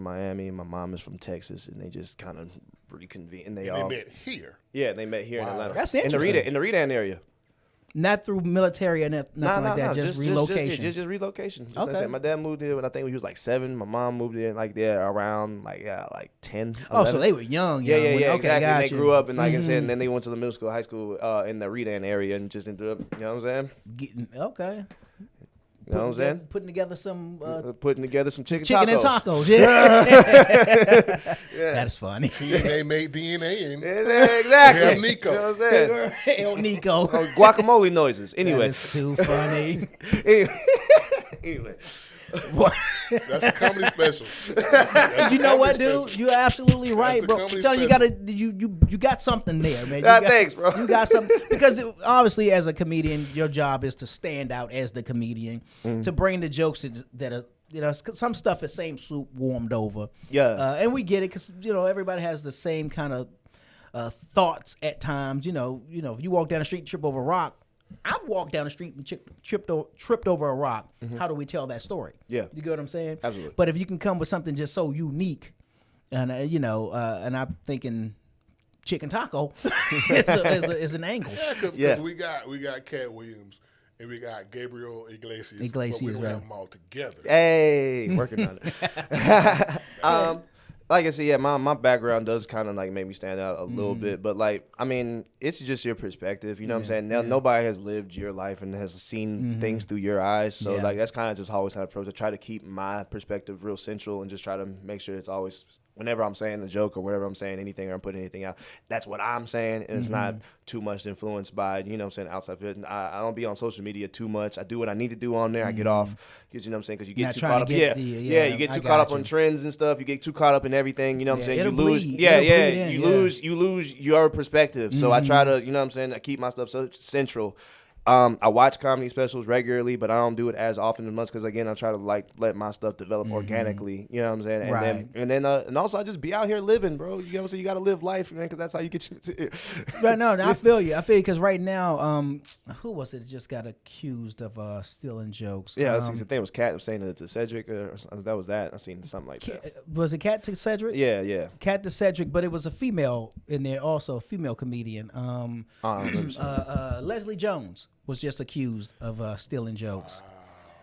Miami and my mom is from Texas, and they just kind of reconvened. And they And all they met here. yeah, they met here in Wow. Atlanta. That's in interesting. the Redan area. not through military or nothing like that. Just relocation. Just relocation. Just like I Okay. said, my dad moved here when I think he was like 7. My mom moved in like around like 10. Oh, 11. so they were young. Yeah, when- okay, Okay, exactly. gotcha. And they grew up, and like I said, and then they went to the middle school, high school in the Redan area, and just ended up, you know what I'm saying? Okay. You know what I'm saying? Putting together some Putting together some chicken and tacos. tacos. Yeah. That's funny. TNA made DNA and Exactly. have Neiko. You know what I'm saying? El Nico. Guacamole noises. Anyway. That is too funny. Anyway. That's a comedy special. You know what, dude? You're absolutely right, a bro. comedy I'm telling you, you got something there, man. Thanks, bro. You got something because obviously, as a comedian, your job is to stand out as the comedian, to bring the jokes that are. Some stuff is same soup warmed over. Yeah, and we get it because everybody has the same kind of thoughts at times. If you walk down the street and trip over a rock. I've walked down the street and tripped over a rock. How do we tell that story? Yeah, you get what I'm saying? Absolutely. But if you can come with something just so unique, and and I'm thinking chicken taco is an angle. Yeah, because we got Cat Williams and we got Gabriel Iglesias. But we don't have them all together. Hey, working on it. Like I said, yeah, my background does kind of like make me stand out a little bit, but like, I mean, it's just your perspective. You know what I'm saying? Now, nobody has lived your life and has seen things through your eyes. So like, that's kind of just always how I approach. I try to keep my perspective real central and just try to make sure it's always, whenever I'm saying a joke or whenever I'm saying anything or I'm putting anything out, that's what I'm saying. And it's not too much influenced by, outside of it. I don't be on social media too much. I do what I need to do on there. I get off, because you know what I'm saying? Because you get too caught up. You get too caught up on trends and stuff. You get too caught up in everything. You know what I'm saying? You lose. You lose your perspective. So I try to, I keep my stuff so central. I watch comedy specials regularly, but I don't do it as often as much because, again, I try to let my stuff develop organically. You know what I'm saying? And also I just be out here living, bro. You know what I'm saying? You got to live life, man, because that's how you get your. Right, no, I feel you. Because right now, who was it that just got accused of stealing jokes? Yeah, the thing was Kat saying it to Cedric, or that was that. I seen something like that. Was it Kat to Cedric? Yeah. Kat to Cedric, but it was a female in there also, a female comedian. Leslie Jones was just accused of stealing jokes.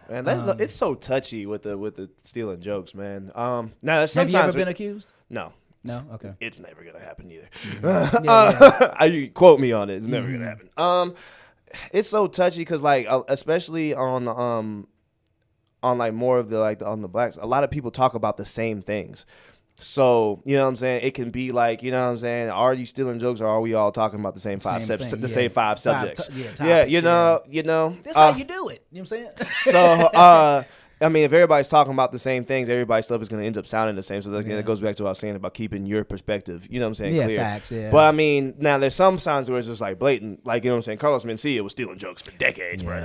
Man, it's so touchy with the stealing jokes, man. Now have you ever been accused? No. No? Okay. It's never gonna happen either. You quote me on it. It's never gonna happen. It's so touchy because like especially on like more of on the blacks, a lot of people talk about the same things. So, you know what I'm saying? It can be like, you know what I'm saying? Are you stealing jokes or are we all talking about the same five subjects? You know. That's how you do it. You know what I'm saying? So, I mean, if everybody's talking about the same things, everybody's stuff is going to end up sounding the same. So that goes back to what I was saying about keeping your perspective, you know what I'm saying, clear. Facts, yeah. But I mean, now there's some signs where it's just like blatant, like, you know what I'm saying? Carlos Mencia was stealing jokes for decades, bro.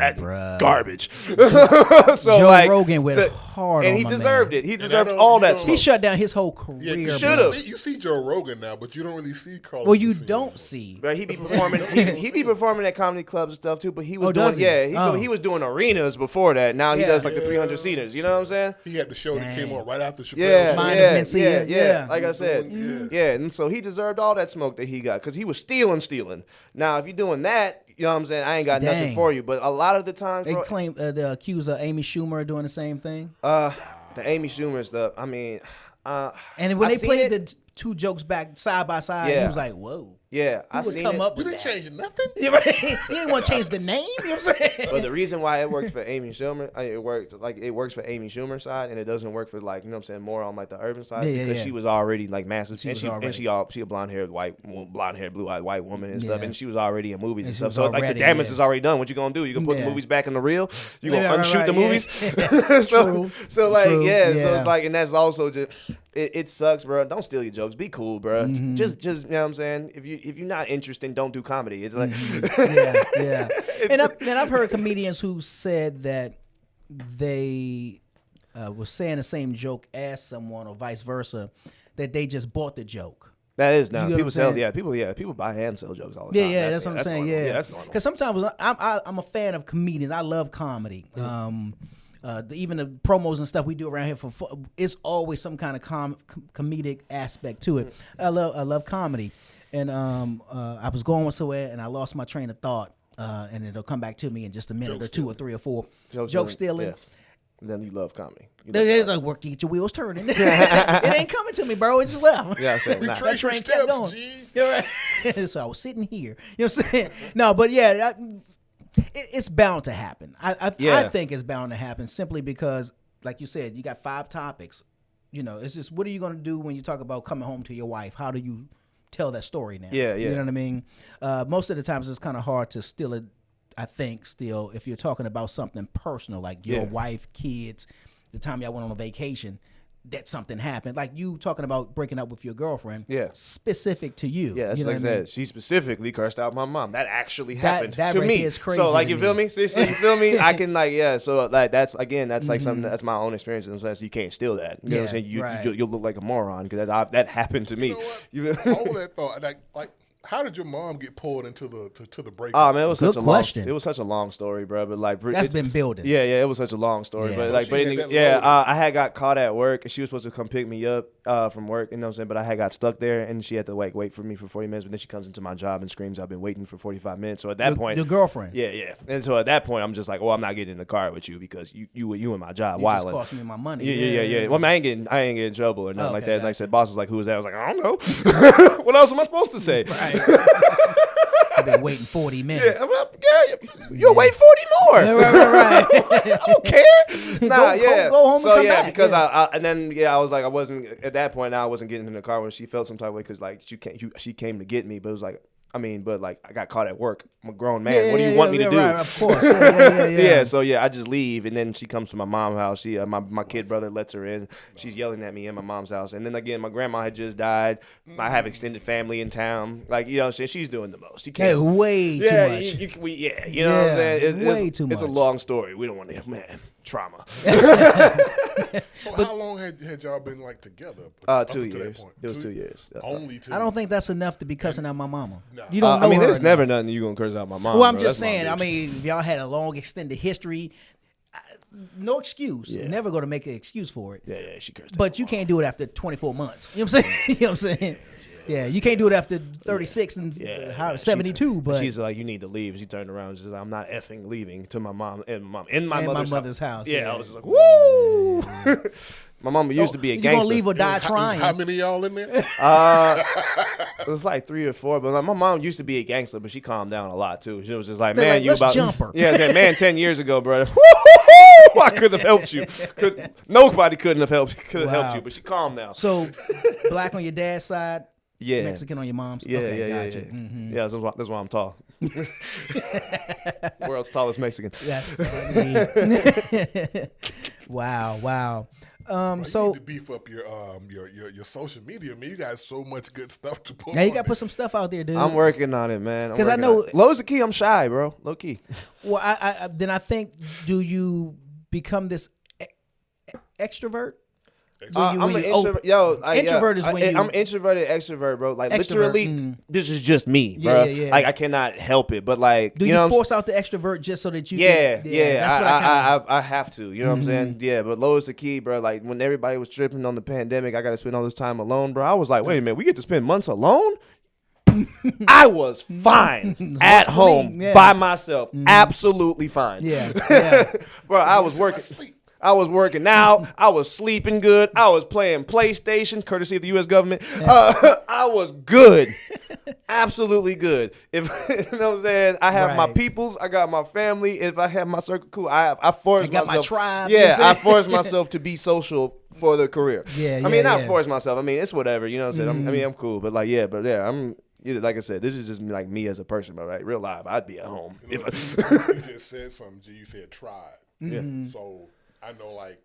Garbage. Joe Rogan went hard and on he my deserved man. it. He deserved all that smoke. He shut down his whole career. You see Joe Rogan now, but you don't really see Carlos. Well, you Mencia don't anymore. see. Bro, he be performing. he be performing at comedy clubs and stuff too. But he was he was doing arenas before that. Now he does like the 300 seaters. You know what I'm saying? He had the show that came on right after Chappelle's show. Yeah. Like I said, and so he deserved all that smoke that he got because he was stealing. Now, if you're doing that, you know what I'm saying, I ain't got nothing for you. But a lot of the times, they claim the accuse of Amy Schumer doing the same thing. The Amy Schumer stuff. I mean, and when they played the two jokes back side by side, he was like, "Whoa." Yeah, I seen it. You didn't change nothing. You didn't want to change the name. You know what I'm saying? But the reason why it works for Amy Schumer, it works for Amy Schumer's side, and it doesn't work for like, you know what I'm saying, more on like the urban side because she was already like massive, she a blonde haired blue eyed white woman and stuff, and she was already in movies and stuff. So like the damage is already done. What you gonna do? You gonna put the movies back in the reel? You gonna unshoot the movies? So it's like, and that's also just. It sucks, bro. Don't steal your jokes. Be cool, bro. Just you know what I'm saying. If you're not interesting, don't do comedy. It's like And I've heard comedians who said that they were saying the same joke as someone or vice versa, that they just bought the joke. That is now people sell. People buy and sell jokes all the time. That's what I'm saying. Normal. Yeah, that's normal. Because sometimes I'm a fan of comedians. I love comedy. Even the promos and stuff we do around here it's always some kind of comedic aspect to it. I love comedy, and I was going somewhere and I lost my train of thought, and it'll come back to me in just a minute or two or three or four. Joke stealing. Yeah. Then you love comedy. It's like work to get your wheels turning. It ain't coming to me, bro. It just left. Yeah, I said that train kept going. You're right. So I was sitting here. You know what I'm saying? No, but It's bound to happen. I Yeah. think it's bound to happen simply because, like you said, you got 5 topics. You know, it's just what are you going to do when you talk about coming home to your wife? How do you tell that story now? Yeah, You know what I mean? Most of the times it's kind of hard to still it. I think still if you're talking about something personal like your wife, kids, the time y'all went on a vacation. That something happened, like you talking about breaking up with your girlfriend. Yeah, specific to you. Yeah, that's you know like I what I mean? said. She specifically cursed out my mom. That actually happened that to right me. there is crazy so like to you me. feel me? See, you feel me? I can like So like that's like something that's my own experience. In the sense you can't steal that. You know what I'm saying? You'll look like a moron because that happened to me. You know what? All that thought, like. How did your mom get pulled into the break? Oh man, it was Good such a question. It was such a long story, bro. But like That's been building. Yeah, it was such a long story. Yeah. But So like, she but had anyway, that I had got caught at work, and she was supposed to come pick me up from work. You know what I'm saying? But I had got stuck there, and she had to like wait for me for 40 minutes. But then she comes into my job and screams, "I've been waiting for 45 minutes." So at that point, your girlfriend. Yeah. And so at that point, I'm just like, "Well, I'm not getting in the car with you because you in my job, You just wilding." cost me my money. Yeah. Well, I ain't getting in trouble or nothing like Okay, that. And like I gotcha. said, boss was like, "Who was that?" I was like, "I don't know. What else am I supposed to say?" Right. I've been waiting 40 minutes. Yeah, well, you'll wait 40 more. Right. I don't care. Nah, Go home so and come back. because I was like, I wasn't at that point. I wasn't getting in the car when she felt some type of way because like she came to get me, but it was like. But I got caught at work. I'm a grown man. What do you want me to do? Right, of course. Yeah. So I just leave, and then she comes to my mom's house. She, my kid brother lets her in. She's yelling at me in my mom's house, and then again, my grandma had just died. I have extended family in town. Like she's doing the most. You can't. Way too much. You know what I'm saying? Way too much. It's a long story. We don't want to, trauma. So how long had y'all been like together? 2 years. It was 2 years. Only 2. I don't think that's enough to be cussing out my mama. No. You don't know her there's enough. never nothing you gonna curse out my mom. Well, I'm bro. just That's my saying. I bitch. mean, if y'all had a long extended history, no excuse. Yeah. Never going to make an excuse for it. Yeah, she cursed. But you can't do it after 24 months. You know what I'm saying? You know what I'm saying? Yeah, you can't do it after 36 and 72. But she's like, you need to leave. She turned around. She's like, I'm not effing leaving to my mom in my mother's house. Yeah, I was just like, woo. My mama used to be a you gangster. gonna leave or die trying? How many of y'all in there? It was like 3 or 4, but like, my mom used to be a gangster, but she calmed down a lot too. She was just like, They're man, like, you let's about jump her. Yeah, man, 10 years ago, brother. I could have helped you. Nobody couldn't have helped. Could have helped you, but she calmed down. So, black on your dad's side, Yeah, Mexican on your mom's. Yeah, okay, yeah. gotcha. Mm-hmm. Yeah, that's why I'm tall. World's tallest Mexican. That's funny. Wow. So you need to beef up your social media. Man, you got so much good stuff to put. Now you got to put some stuff out there, dude. I'm working on it, man. 'Cause I know- low's the key. I'm shy, bro. Low key. Well, I think, do you become this extrovert? I'm an introvert. Introvert is when I'm introverted, extrovert, bro. Like Extrovert, literally, this is just me, bro. Yeah. Like I cannot help it. But like, Do you know, force out the extrovert just so that you? yeah. That's what I I have to. You know what I'm saying? Yeah. But low is the key, bro. Like when everybody was tripping on the pandemic, I got to spend all this time alone, bro. I was like, wait a minute, we get to spend months alone. I was fine at home by myself, absolutely fine. Yeah. Bro, I was working. I was working out. I was sleeping good. I was playing PlayStation, courtesy of the U.S. government. I was good, absolutely good. If you know what I'm saying, I have my peoples. I got my family. If I have my circle, cool. I forced myself. my tribe. Yeah, You know what I'm I saying? forced myself to be social for the career. Yeah, I mean, not yeah. force myself. I mean, it's whatever. You know what I'm saying? I'm cool. But I'm. Like I said, this is just like me as a person, but right, real life, I'd be at home. You just said something, G. You said tribe. Yeah. So I know, like,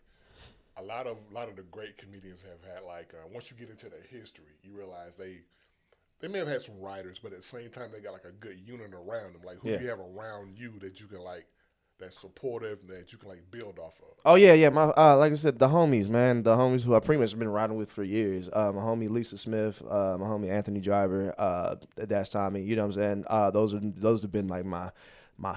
a lot of the great comedians have had, like, once you get into their history, you realize they may have had some writers, but at the same time, they got like a good unit around them. Like, who do you have around you that you can like, that's supportive, that you can like build off of? Oh yeah. My like I said, the homies, man, the homies who I pretty much been riding with for years. My homie Lisa Smith, my homie Anthony Driver, that's Tommy. You know what I'm saying? Those have been like my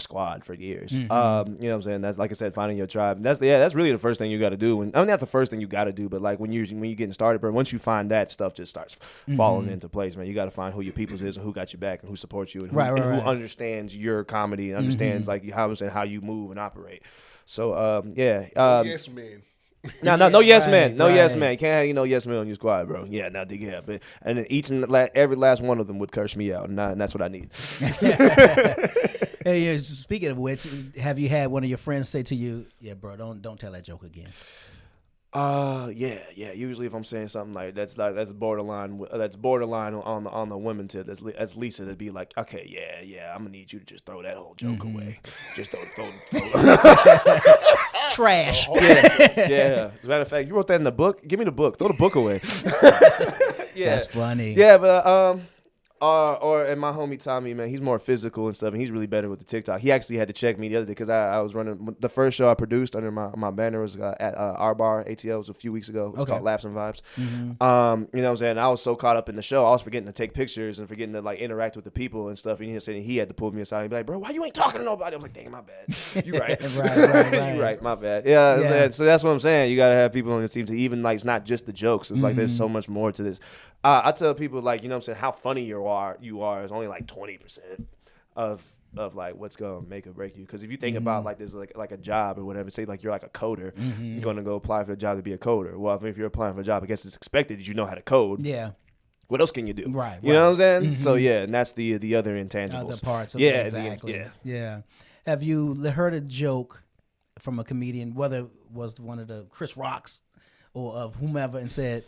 squad for years. You know what I'm saying? That's like I said, finding your tribe. That's really the first thing you got to do. And I mean, not the first thing you got to do, but like when you're getting started, but once you find that, stuff just starts falling into place, man. You got to find who your peoples is and who got your back and who supports you and who, and who understands your comedy and understands like how you move and operate. So Yes, man. No yes man. No yes man. You can't have no yes man on your squad, bro. Yeah, now dig it up. And then every last one of them would curse me out, and that's what I need. Hey, yeah, speaking of which, have you had one of your friends say to you, "Yeah, bro, don't tell that joke again"? Yeah. Usually, if I'm saying something that's borderline on the women tip, that's Lisa to be like, okay, yeah, I'm gonna need you to just throw that whole joke away, just throw. Trash. Yeah. As a matter of fact, you wrote that in the book. Give me the book. Throw the book away. Yeah, That's funny. Yeah, but and my homie Tommy, man, he's more physical and stuff, and he's really better with the TikTok. He actually had to check me the other day because I was running the first show I produced under my banner was at our bar ATL. Was a few weeks ago. It's called Laughs and Vibes. You know what I'm saying? I was so caught up in the show, I was forgetting to take pictures and forgetting to like interact with the people and stuff. And he said he had to pull me aside and be like, "Bro, why you ain't talking to nobody?" I was like, "Dang, my bad. You right, right. You right, my bad." Yeah. So that's what I'm saying. You gotta have people on your team to even like it's not just the jokes. It's like there's so much more to this. I tell people like, you know what I'm saying, how funny you are is only like 20% of like what's gonna make or break you. Because if you think about like this like a job or whatever, say like you're like a coder, you're gonna go apply for a job to be a coder. Well, if you're applying for a job, I guess it's expected that you know how to code. Yeah. What else can you do? Right. You know what I'm saying? So yeah, and that's the other intangibles. Other parts of it, exactly. Yeah. Have you heard a joke from a comedian, whether it was one of the Chris Rocks or of whomever, and said,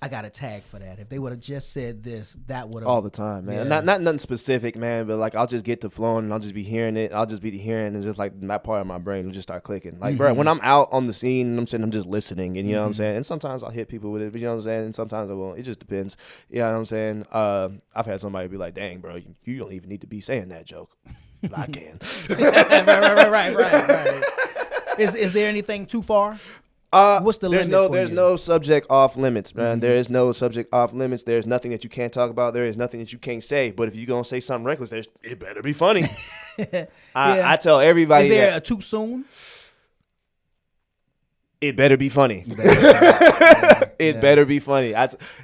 "I got a tag for that. If they would have just said this, that would have." All the time, man. Yeah. Not nothing specific, man, but like I'll just get to flowing and I'll just be hearing it. I'll just be hearing and just like that part of my brain will just start clicking. Like, bro, when I'm out on the scene, I'm just listening, and you know what I'm saying? And sometimes I'll hit people with it, but you know what I'm saying? And sometimes I won't. It just depends. You know what I'm saying? I've had somebody be like, "Dang, bro, you don't even need to be saying that joke." But I can. right. Is there anything too far? What's the limit for There's you? no subject off limits, man. There is no subject off limits. There's nothing that you can't talk about. There is nothing that you can't say. But if you're going to say something reckless, it better be funny. I tell everybody Is there a too soon? It better be funny. It better be funny.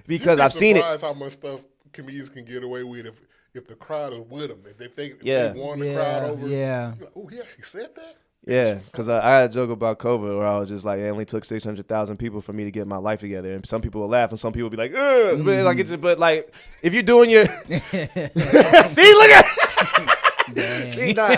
Because I've seen it. How much stuff comedians can get away with if the crowd is with them. If they won the crowd over. Yeah. Like, oh, he actually said that? Yeah, because I had a joke about COVID where I was just like, it only took 600,000 people for me to get my life together. And some people will laugh and some people will be like, ugh. But like, if you're doing your. See, look at See, nah.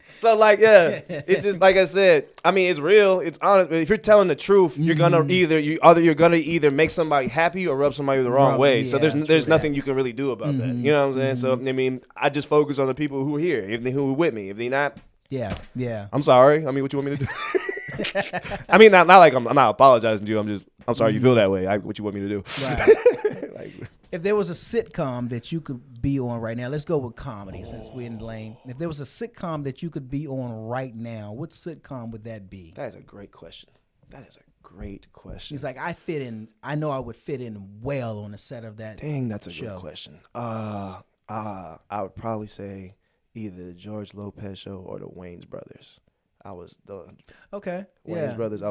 So like, yeah, it's just like I said. I mean, it's real. It's honest. If you're telling the truth, you're gonna you're gonna either make somebody happy or rub somebody the wrong way. So there's nothing you can really do about that. You know what I'm saying? So I mean, I just focus on the people who are here, who are with me. If they're not, yeah. I'm sorry. I mean, what you want me to do? I mean, not like I'm not apologizing to you. I'm sorry you feel that way. What you want me to do? Right. Like, if there was a sitcom that you could be on right now, let's go with comedy since we're in the lane. If there was a sitcom that you could be on right now, what sitcom would that be? That is a great question. He's like, I know I would fit in well on the set of that. Dang, that's a show. good question. I would probably say either the George Lopez show or the Wayans Brothers. Okay. Wayans Brothers.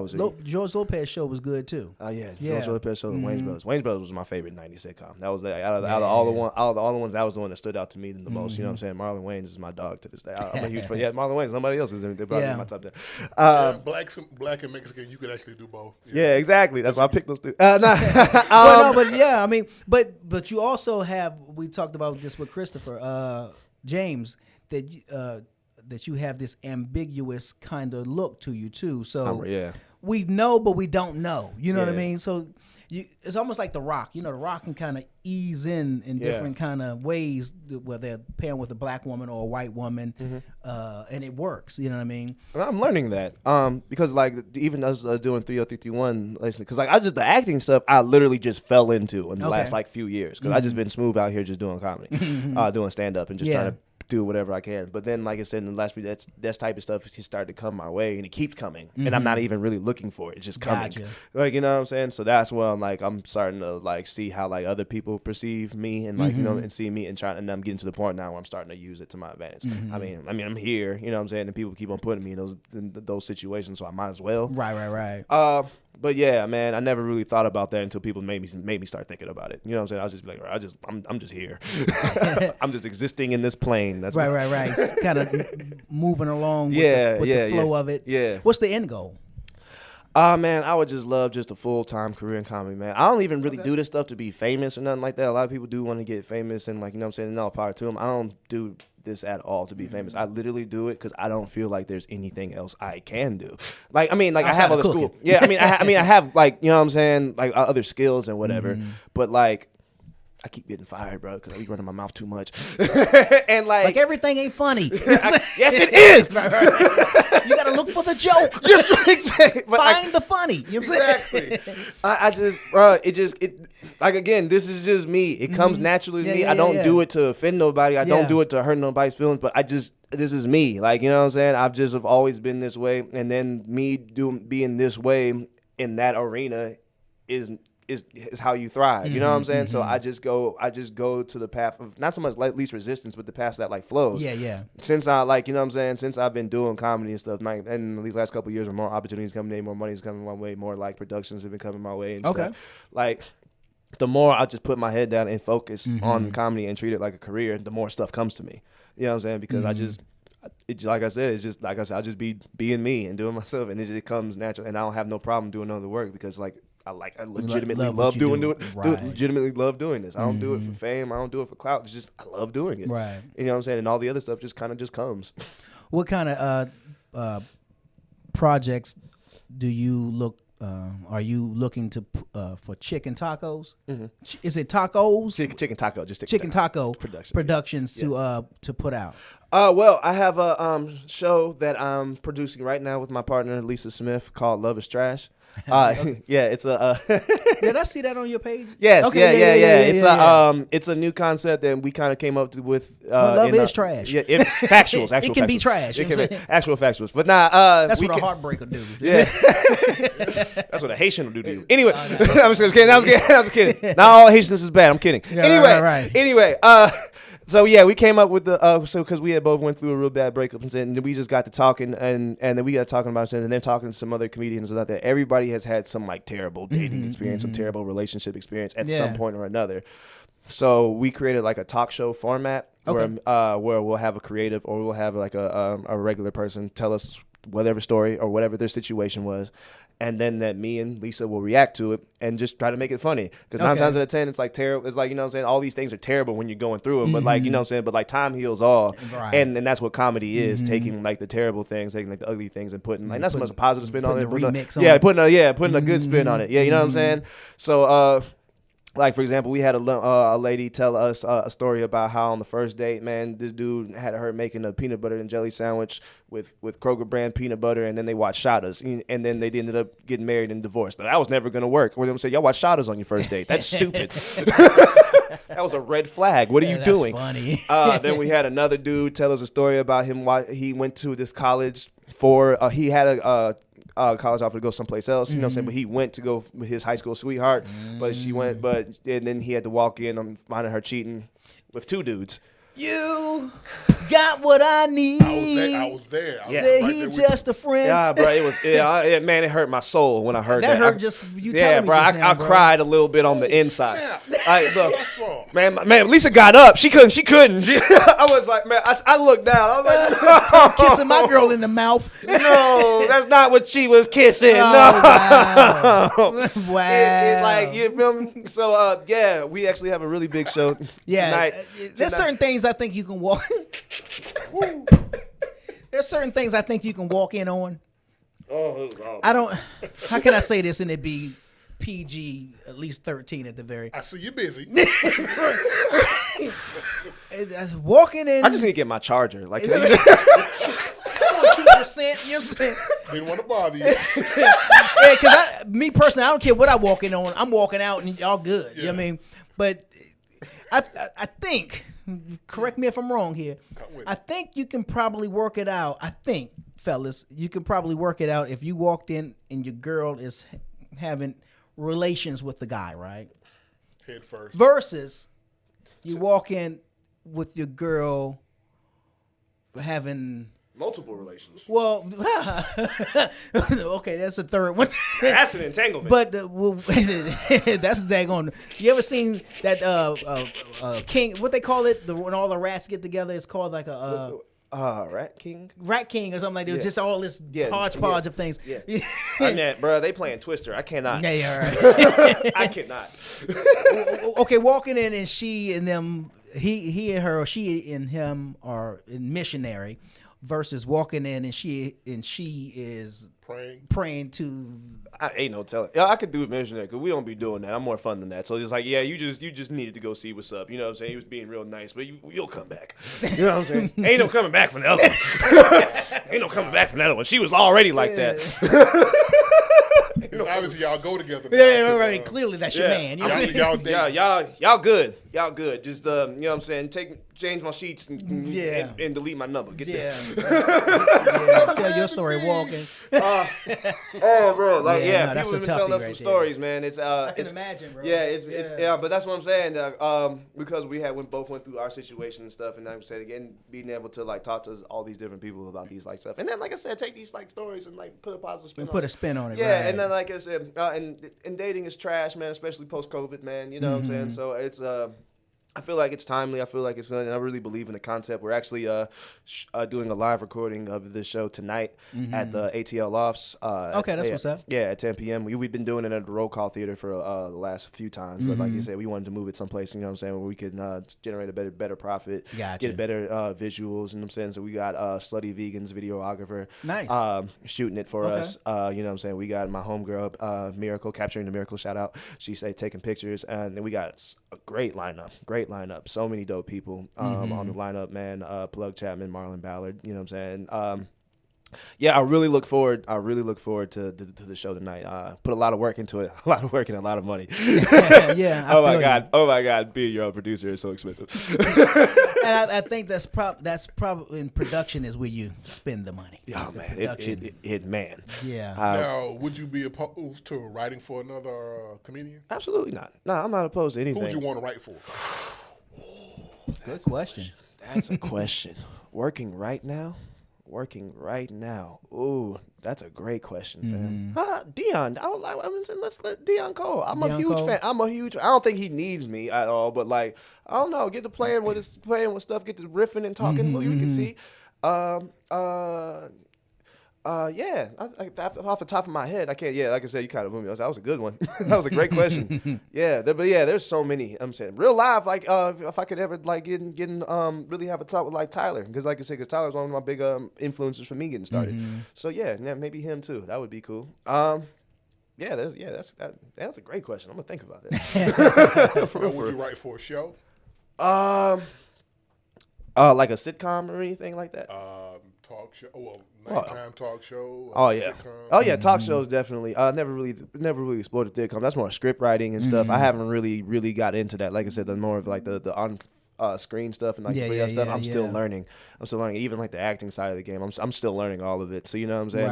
George Lopez show was good too. George Lopez show and Wayans Brothers. Wayans Brothers was my favorite '90s sitcom. That was out of all the ones, that was the one that stood out to me the most. You know what I'm saying? Marlon Wayans is my dog to this day. I'm a huge fan. Yeah, Marlon Wayans. Somebody else is in my top 10. Black and Mexican, you could actually do both. Yeah, exactly. That's why I picked those two. But yeah, I mean, but you also have. We talked about this with Christopher James that you have this ambiguous kind of look to you too. So we know, but we don't know. You know what I mean? So it's almost like The Rock. You know, The Rock can kind of ease in different kind of ways, whether they're pairing with a black woman or a white woman, and it works. You know what I mean? I'm learning that because like even us doing 30331, because like the acting stuff I literally just fell into in the last like few years because I just been smooth out here just doing comedy, doing stand up and just trying to do whatever I can. But then, like I said, in the last few, that type of stuff just started to come my way, and it keeps coming, and I'm not even really looking for it. It's just coming. Gotcha. Like, you know what I'm saying? So that's where I'm starting to like see how like other people perceive me and like, you know, and see me and I'm getting to the point now where I'm starting to use it to my advantage. I mean, I'm here, you know what I'm saying? And people keep on putting me in those situations, so I might as well. Right. But yeah, man, I never really thought about that until people made me start thinking about it. You know what I'm saying? I was just like, I'm just here. I'm just existing in this plane. That's right. Kind of moving along with the flow of it. Yeah. What's the end goal? Man, I would just love just a full-time career in comedy, man. I don't even really do this stuff to be famous or nothing like that. A lot of people do want to get famous and like, you know what I'm saying, and all power to them. I don't do this at all to be famous. I literally do it because I don't feel like there's anything else I can do. Like, I mean, like, I have other school. Yeah, I mean, I have, like, you know what I'm saying, like, other skills and whatever. But, like, I keep getting fired, bro, because I be running my mouth too much. And like everything ain't funny. Yes, it is. You gotta look for the joke. Exactly. Find the funny. You know what I'm saying? I just, bro, it like, again, this is just me. It comes naturally to me. I don't do it to offend nobody. I don't do it to hurt nobody's feelings. But this is me. Like, you know what I'm saying? I've always been this way, and then me being this way in that arena is how you thrive. You know what I'm saying? So I just go to the path of not so much like least resistance, but the path that like flows. Yeah. Since I, like, you know what I'm saying, since I've been doing comedy and stuff, like, and these last couple of years, more opportunities coming in, more money's coming my way, more like productions have been coming my way and stuff. Like, the more I just put my head down and focus on comedy and treat it like a career, the more stuff comes to me. You know what I'm saying? Because like I said, I just be being me and doing myself, and it just comes natural, and I don't have no problem doing other work because, like, I legitimately love doing this. I don't do it for fame. I don't do it for clout. It's just I love doing it. Right. You know what I'm saying? And all the other stuff just kind of just comes. What kind of projects do you look? Are you looking to for chicken tacos? Is it tacos? Chicken taco, just chicken taco productions to put out. Well, I have a show that I'm producing right now with my partner Lisa Smith called Love Is Trash. Yeah, it's a. Did I see that on your page? Yes, okay, yeah. It's a new concept that we kind of came up with. Love is trash. Yeah, factuals. Actual. It can factuals. be trash. It can be actual factuals, but nah. That's what a heartbreak will do. Yeah, that's what a Haitian will do to you. Anyway, I'm just kidding. I was kidding. Not all Haitians is bad. I'm kidding. Yeah, anyway. So yeah, we came up with the because we had both went through a real bad breakup, and then we just got to talking, and then we got talking about it, and then talking to some other comedians about that. Everybody has had some like terrible dating experience, some terrible relationship experience at some point or another. So we created like a talk show format where we'll have a creative or we'll have like a regular person tell us whatever story or whatever their situation was. And then that me and Lisa will react to it and just try to make it funny. Because 9 times out of 10, it's like terrible. It's like, you know what I'm saying? All these things are terrible when you're going through them. But like, you know what I'm saying? But like time heals all. Right. And that's what comedy is. Taking like the terrible things, taking like the ugly things and putting like, not so much a positive spin on it. Putting a good spin on it. Yeah, you know what I'm saying? So, like, for example, we had a lady tell us a story about how on the first date, man, this dude had her making a peanut butter and jelly sandwich with Kroger brand peanut butter, and then they watched Shadas, and then they ended up getting married and divorced. Now, that was never going to work. We're going to say, y'all watch Shadas on your first date. That's stupid. That was a red flag. What are you doing? Funny. Then we had another dude tell us a story about him, why he went to this college for, he had a college offer to go someplace else, you know what I'm saying? But he went to go with his high school sweetheart, but she went, and then he had to walk in on finding her cheating with 2 dudes. You got what I need. I was there. Said he just a friend. Yeah, bro, it was, man, it hurt my soul when I heard that. That hurt just you telling me. Bro, just now, I cried a little bit on the inside. Yeah. Man, Lisa got up. She couldn't. I was like, man, I looked down. I was like, kissing my girl in the mouth. No, that's not what she was kissing. Oh, no. Wow. Like, you feel me? So, yeah, we actually have a really big show tonight. There's certain things I think you can walk. There's certain things I think you can walk in on. I don't. How can I say this and it be PG at least 13 at the very? I see you busy. Walking in. I just need to get my charger. Like, 2%. You know what I'm saying? Didn't want to bother you. Yeah, because me personally, I don't care what I walk in on. I'm walking out and y'all good. Yeah. You know what I mean? But I think. Correct me if I'm wrong here. I think you can probably work it out. I think, fellas, you can probably work it out if you walked in and your girl is having relations with the guy, right? Head first. Versus you walk in with your girl having multiple relations. Well, okay, that's the third one. That's an entanglement. But that's the daggone. You ever seen that king? What they call it? When all the rats get together, it's called like a Rat King. Rat King or something like that. It's just all this hodgepodge of things. Yeah. I mean, bro, they playing Twister. I cannot. Yeah, right. I cannot. Okay, walking in and she and them he and her, or she and him are in missionary, versus walking in and she is praying to. I ain't no telling. Yeah, I could do it missionary because we don't be doing that. I'm more fun than that. So it's like, yeah, you just needed to go see what's up. You know what I'm saying? He was being real nice, but you'll come back. You know what I'm saying? Ain't no coming back from the other one. Ain't no coming back from that one. She was already like that. Obviously, y'all go together now. Yeah, right. Clearly, that's your man. You know what I'm saying? Y'all good. Y'all good. Just you know what I'm saying? Change my sheets and delete my number. Get yeah. Tell your story walking. Oh, bro, like no, people have been telling us some stories, man. I can imagine, bro. Yeah, it's but that's what I'm saying. Because we both went through our situation and stuff, and like I said again, being able to like talk to all these different people about these like stuff, and then like I said, take these like stories and like put a positive spin. Put a spin on it. Yeah, right. and then like I said, and dating is trash, man, especially post COVID, man. You know what I'm saying? So it's I feel like it's timely. I feel like it's, and I really believe in the concept. We're actually doing a live recording of this show tonight at the ATL Lofts. Okay, that's what's up. Yeah, at 10 p.m. We've been doing it at the Roll Call Theater for the last few times, but like you said, we wanted to move it someplace. You know what I'm saying? Where we could generate a better profit, get better visuals. You know what I'm saying? So we got Slutty Vegans videographer, nice, shooting it for us. You know what I'm saying? We got my homegirl Miracle, capturing the miracle. Shout out. She say taking pictures, and then we got a great lineup. So many dope people on the lineup, man. Plug Chapman, Marlon Ballard. You know what I'm saying? Yeah, I really look forward to the show tonight. Put a lot of work into it, a lot of work and a lot of money. Yeah. Oh my God, being your own producer is so expensive. And I think that's probably in production is where you spend the money. Yeah, man. Man. Yeah. Now, would you be opposed to writing for another comedian? Absolutely not. No, I'm not opposed to anything. Who would you want to write for? Good question. That's a question. Working right now? Ooh, that's a great question, fam. Dion. Let's let Dion Cole. I'm a huge fan. I don't think he needs me at all, but like, I don't know. Get to playing with stuff. Get to riffing and talking. You can see. Yeah. Off the top of my head, I can't. Yeah, like I said, you kind of blew me. That was a good one. That was a great question. There's so many. I'm saying real live. Like, if I could ever like getting really have a talk with like Tyler, because like I said, Tyler's one of my big influencers for me getting started. So yeah, maybe him too. That would be cool. That's a great question. I'm gonna think about that. Would you write for a show? Like a sitcom or anything like that. Talk show. Well, nighttime talk show. Yeah. Sitcom. Oh yeah, talk shows definitely. Never really explored the sitcom. That's more script writing and stuff. I haven't really got into that. Like I said, the more of like the on screen stuff and like stuff. I'm still learning. Even like the acting side of the game. I'm still learning all of it. So you know what I'm saying.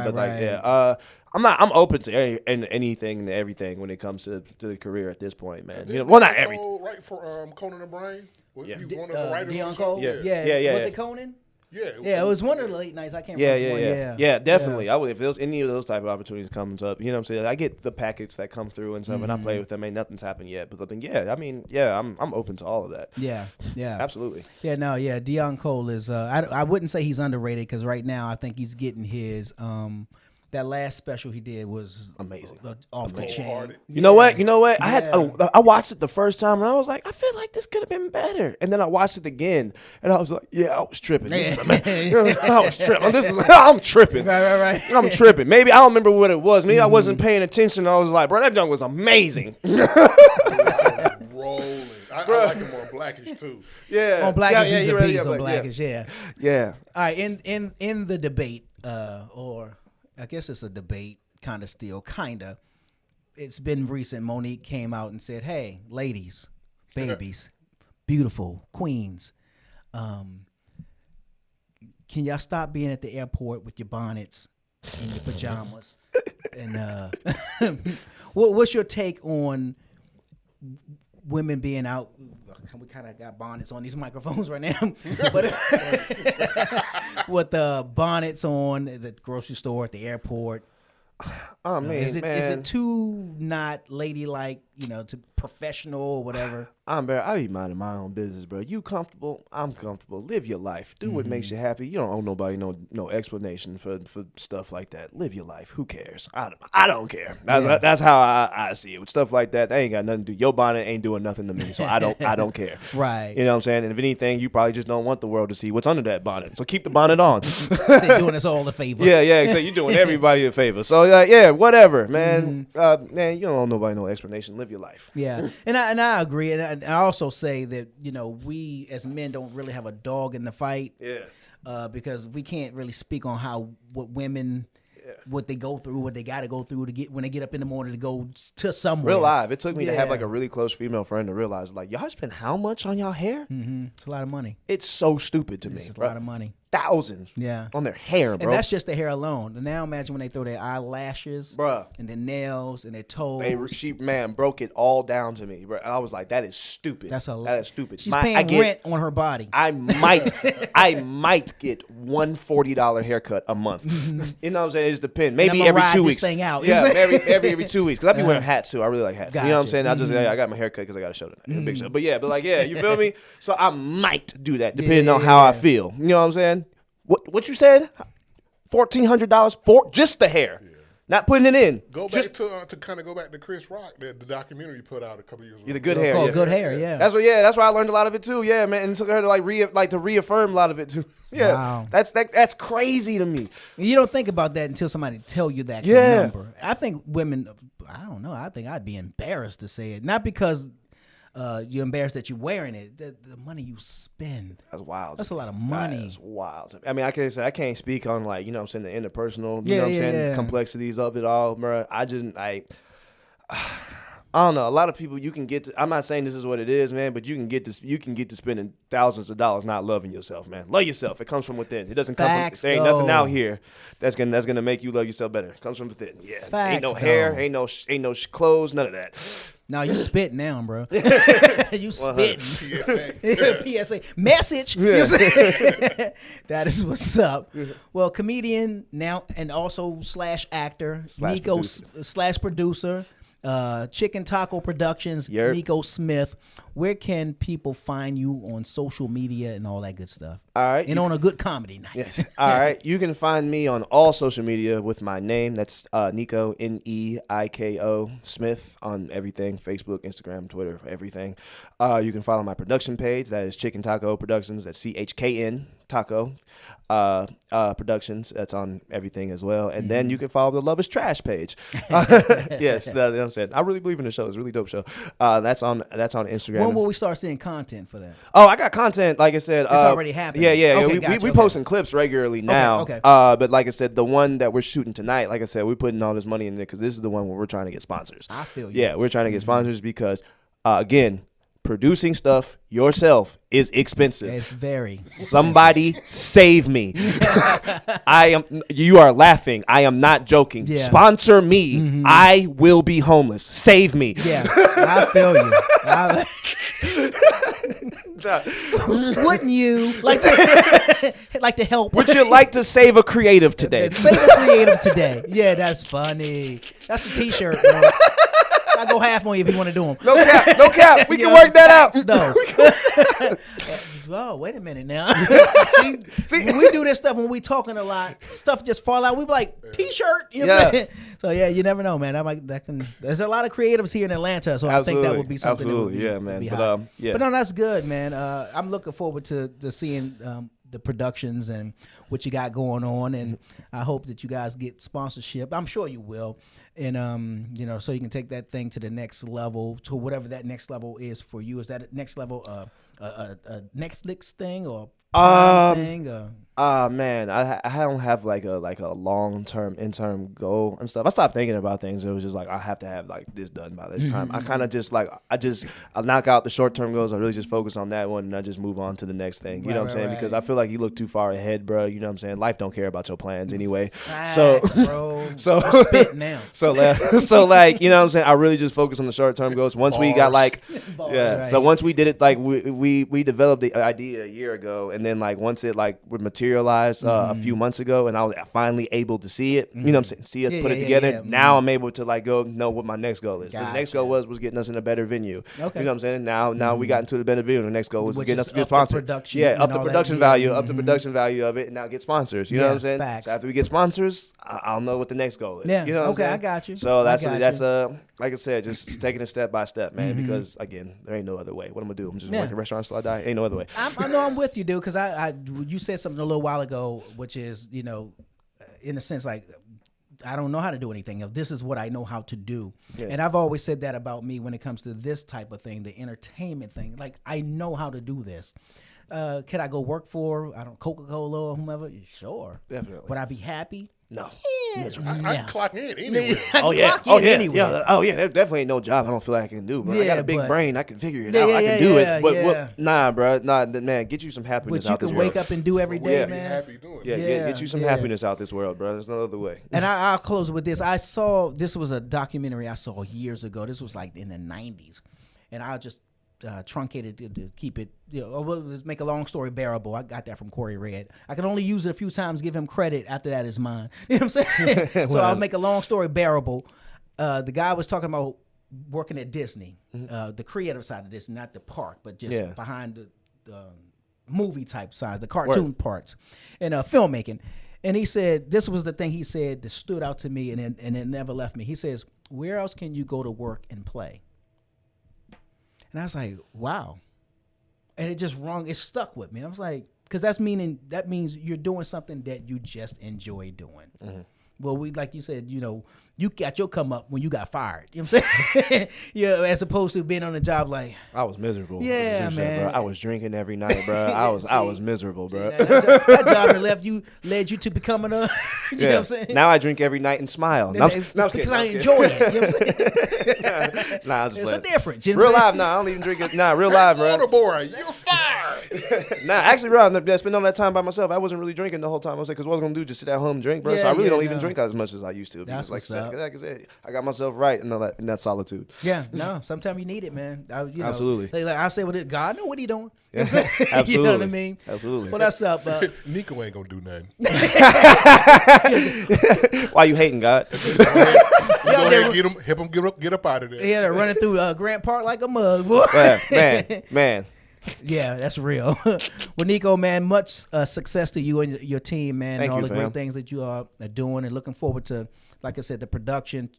I'm open to anything and everything when it comes to the career at this point, man. Not everything. Right for Conan O'Brien. Yeah. He was one of the writers. Dion Cole. Yeah. Was it Conan? Yeah, it was one of the late nights. I can't remember. Yeah, definitely. Yeah. I would, if there's any of those type of opportunities comes up, you know what I'm saying? I get the packets that come through and stuff, and I play with them. Ain't nothing's happened yet, but I'm open to all of that. Yeah, absolutely. Dion Cole is. I wouldn't say he's underrated because right now I think he's getting his. That last special he did was amazing, off the chain. You know what? I watched it the first time and I was like, I feel like this could have been better. And then I watched it again and I was like, I was tripping. I was tripping. I'm tripping. Right. I'm tripping. Maybe I don't remember what it was. Maybe I wasn't paying attention. I was like, bro, that junk was amazing. Rolling. I like him on Blackish too. Yeah, on Blackish he's a beast. On Blackish, yeah. All right, in the debate, or I guess it's a debate, kind of still, kind of. It's been recent. Monique came out and said, hey, ladies, babies, beautiful queens, can y'all stop being at the airport with your bonnets and your pajamas? And what's your take on women being out? We kind of got bonnets on these microphones right now, but with the bonnets on at the grocery store, at the airport. Oh man, is it too not ladylike to professional or whatever. I be minding my own business, bro. You comfortable? I'm comfortable. Live your life. Do what makes you happy. You don't owe nobody no explanation for stuff like that. Live your life. Who cares? I don't care. That's how I see it. With stuff like that ain't got nothing to do. Your bonnet ain't doing nothing to me, so I don't care. Right. You know what I'm saying? And if anything, you probably just don't want the world to see what's under that bonnet. So keep the bonnet on. They're doing us all a favor. Yeah. So you're doing everybody a favor. So yeah, whatever, man. Man, you don't owe nobody no explanation. Live your life. Yeah, and I agree, and I also say that we as men don't really have a dog in the fight. Yeah. Because we can't really speak on what women. What they go through, what they got to go through to get when they get up in the morning to go to somewhere. Real live. It took me to have like a really close female friend to realize like y'all spend how much on y'all hair? Mm-hmm. It's a lot of money. It's so stupid to me. It's a lot of money. Thousands. Yeah. On their hair, bro. And that's just the hair alone. And now imagine when they throw their eyelashes, bruh, and their nails and their toes. She broke it all down to me, bro. I was like, that is stupid. That is stupid. She's paying rent on her body. I might get $140 haircut a month. You know what I'm saying? It just depends. Maybe every 2 weeks. Thing out. Yeah, every 2 weeks. Because I be wearing hats too. I really like hats. Gotcha. You know what I'm saying? I just I got my haircut because I got a show tonight. A big show. But you feel me? So I might do that depending on how I feel. You know what I'm saying? What you said? $1,400 for just the hair, not putting it in. Go back to kind of go back to Chris Rock, the documentary put out a couple years ago. Yeah, the good hair. Oh, good hair. Yeah. That's where I learned a lot of it too. Yeah, man, and took her to reaffirm a lot of it too. Yeah, wow. That's crazy to me. You don't think about that until somebody tell you that number. I think women. I don't know. I think I'd be embarrassed to say it, not because. You're embarrassed that you're wearing it. The money you spend. That's wild. That's a lot of money. That's wild. I mean, I can't speak on like, you know what I'm saying, the interpersonal, you know what I'm saying, complexities of it all, bro. I don't know. A lot of people you can get to, I'm not saying this is what it is, man, but you can get to spending thousands of dollars not loving yourself, man. Love yourself. It comes from within. It doesn't come from there ain't nothing out here that's gonna make you love yourself better. It comes from within. Yeah. Facts, ain't no hair, ain't no clothes, none of that. No, you spitting now, bro. You spitting. PSA. Message. You know what I'm saying? That is what's up. Well, comedian now and also / actor, Neiko / producer. Chicken Taco Productions, Neiko Smith. Where can people find you on social media and all that good stuff? All right. And on a good comedy night. Yes. All right. You can find me on all social media with my name. That's Neiko, Neiko Smith on everything. Facebook, Instagram, Twitter, everything. You can follow my production page. That is Chicken Taco Productions. That's CHKN Taco Productions. That's on everything as well. And then you can follow the Love is Trash page. Yes, you know what I'm saying. I really believe in the show. It's a really dope show. That's on Instagram. When will we start seeing content for that? Oh, I got content. Like I said, it's already happening. Yeah. Okay, we posting clips regularly now. Okay. But like I said, the one that we're shooting tonight, like I said, we're putting all this money in there because this is the one where we're trying to get sponsors. I feel you. Yeah, we're trying to get sponsors because, again, producing stuff yourself is expensive. It's very Somebody save me. You are laughing. I am not joking. Yeah. Sponsor me. I will be homeless. Save me. Yeah, I feel you. Wouldn't you like to help? Would you like to save a creative today? Save a creative today. Yeah, that's funny. That's a t-shirt, bro. I'll go half on you if you want to do them. No cap. We can work that out. No. Oh, wait a minute now. See, when we do this stuff, when we talking a lot, stuff just fall out. We be like, t-shirt. You know what I'm saying? So, yeah, you never know, man. There's a lot of creatives here in Atlanta, so I think that would be something. Absolutely, that would man. be But, hot. yeah. But no, that's good, man. I'm looking forward to seeing the productions and what you got going on, and I hope that you guys get sponsorship. I'm sure you will, and so you can take that thing to the next level, to whatever that next level is for you. Is that next level a Netflix thing or thing? Man, I don't have like a long-term, interim goal and stuff. I stopped thinking about things. It was just like I have to have like this done by this time. I kind of just like I knock out the short-term goals. I really just focus on that one and I just move on to the next thing. You know what I'm saying? Because I feel like you look too far ahead, bro. You know what I'm saying? Life don't care about your plans anyway. Bro, so spit now. So like you know what I'm saying? I really just focus on the short-term goals. Once we got like So once we did it, like we developed the idea a year ago, and then like once it like with material. materialized a few months ago, and I was finally able to see it. You know what I'm saying? See us put it together. Yeah. Now I'm able to like go know what my next goal is. So the next Gotcha. goal was getting us in a better venue. Okay. You know what I'm saying? Now we got into the better venue. The next goal was Which getting us is to be a up the sponsor. production Yeah, and up the all that. production Yeah. value, up the production value of it, and now get sponsors. You know what I'm saying? Facts. So after we get sponsors, I'll know what the next goal is. Yeah. You know what I'm Okay, saying? I got you. So I that's got you. like I said, just taking it step by step, man. Because again, there ain't no other way. What I'm gonna do? I'm just working restaurants till I die. Ain't no other way. I know I'm with you, dude, because you said something a little while ago, which is, you know, in a sense, like, I don't know how to do anything. This is what I know how to do. Yeah. And I've always said that about me when it comes to this type of thing, the entertainment thing. Like, I know how to do this. Can I go work for, Coca-Cola or whomever? Sure. Definitely. Would I be happy? No. I can clock in anywhere. Oh yeah, anywhere. There definitely ain't no job I don't feel like I can do, bro. I got a big brain, I can figure it Yeah, out, yeah, I can do yeah, it. But yeah. nah, bro, man, get you some happiness Which you out this can world. wake up and do every day, Yeah, be man. happy doing Yeah, it. get you some Yeah. happiness out this world, bro. There's no other way. And I'll close with this. This was a documentary I saw years ago. This was like in the 90s. And I just truncated to keep it, let's make a long story bearable. I got that from Corey Red. I can only use it a few times, give him credit. After that is mine. You know what I'm saying? So I'll make a long story bearable. The guy was talking about working at Disney, the creative side of Disney, not the park, but just behind the movie type side, the cartoon parts, and filmmaking. And he said, this was the thing he said that stood out to me and it never left me. He says, where else can you go to work and play? And I was like, wow. And it stuck with me. I was like, because that means you're doing something that you just enjoy doing. Mm-hmm. Well, like you said, you got your come up when you got fired. You know what I'm saying? As opposed to being on a job like. I was miserable. Yeah, man. Bro. I was drinking every night, bro. I was miserable, bro. That job that led you to becoming a. You know what I'm saying? Now I drink every night and smile. Because I enjoy it. You know what I'm saying? There's a difference. You know real live, I don't even drink it. Real live, bro. Waterboy, you're fired. Actually, bro, I spent all that time by myself. I wasn't really drinking the whole time. I was like, because what I was gonna do, just sit at home and drink, bro. So I really don't even drink as much as I used to. That's like I said, I got myself right in that solitude. Yeah, no. Sometimes you need it, man. Absolutely. Like I say, God know what he doing. Yeah, absolutely. You know what I mean? Absolutely. Well, that's up. Neiko ain't gonna do nothing. Why you hating, God? Get up out of there. Yeah, running through Grant Park like a mug, boy. Man. Yeah, that's real. Well, Neiko, man, much success to you and your team, man, and all the great things that you are doing, and looking forward to, like I said, the production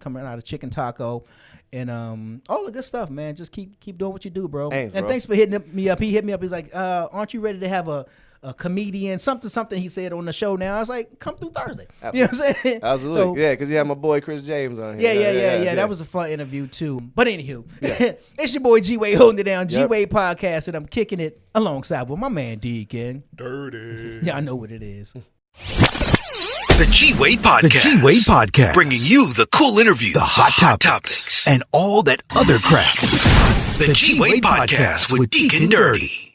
coming out of Chicken Taco, and all the good stuff, man. Just keep doing what you do, bro. Thanks for hitting me up. He hit me up. He's like, "Aren't you ready to have a comedian, something he said on the show now?" I was like, come through Thursday. Absolutely. You know what I'm saying? Absolutely. So, yeah, because you had my boy Chris James on here. Yeah. That was a fun interview too. But anywho, it's your boy G Wade holding it down, G Wade Podcast, and I'm kicking it alongside with my man Deacon. Dirty. Yeah, I know what it is. The G Wade Podcast. The G Wade Podcast. Bringing you the cool interviews, the hot topics, and all that other crap. The G Wade Podcast with Deacon Dirty.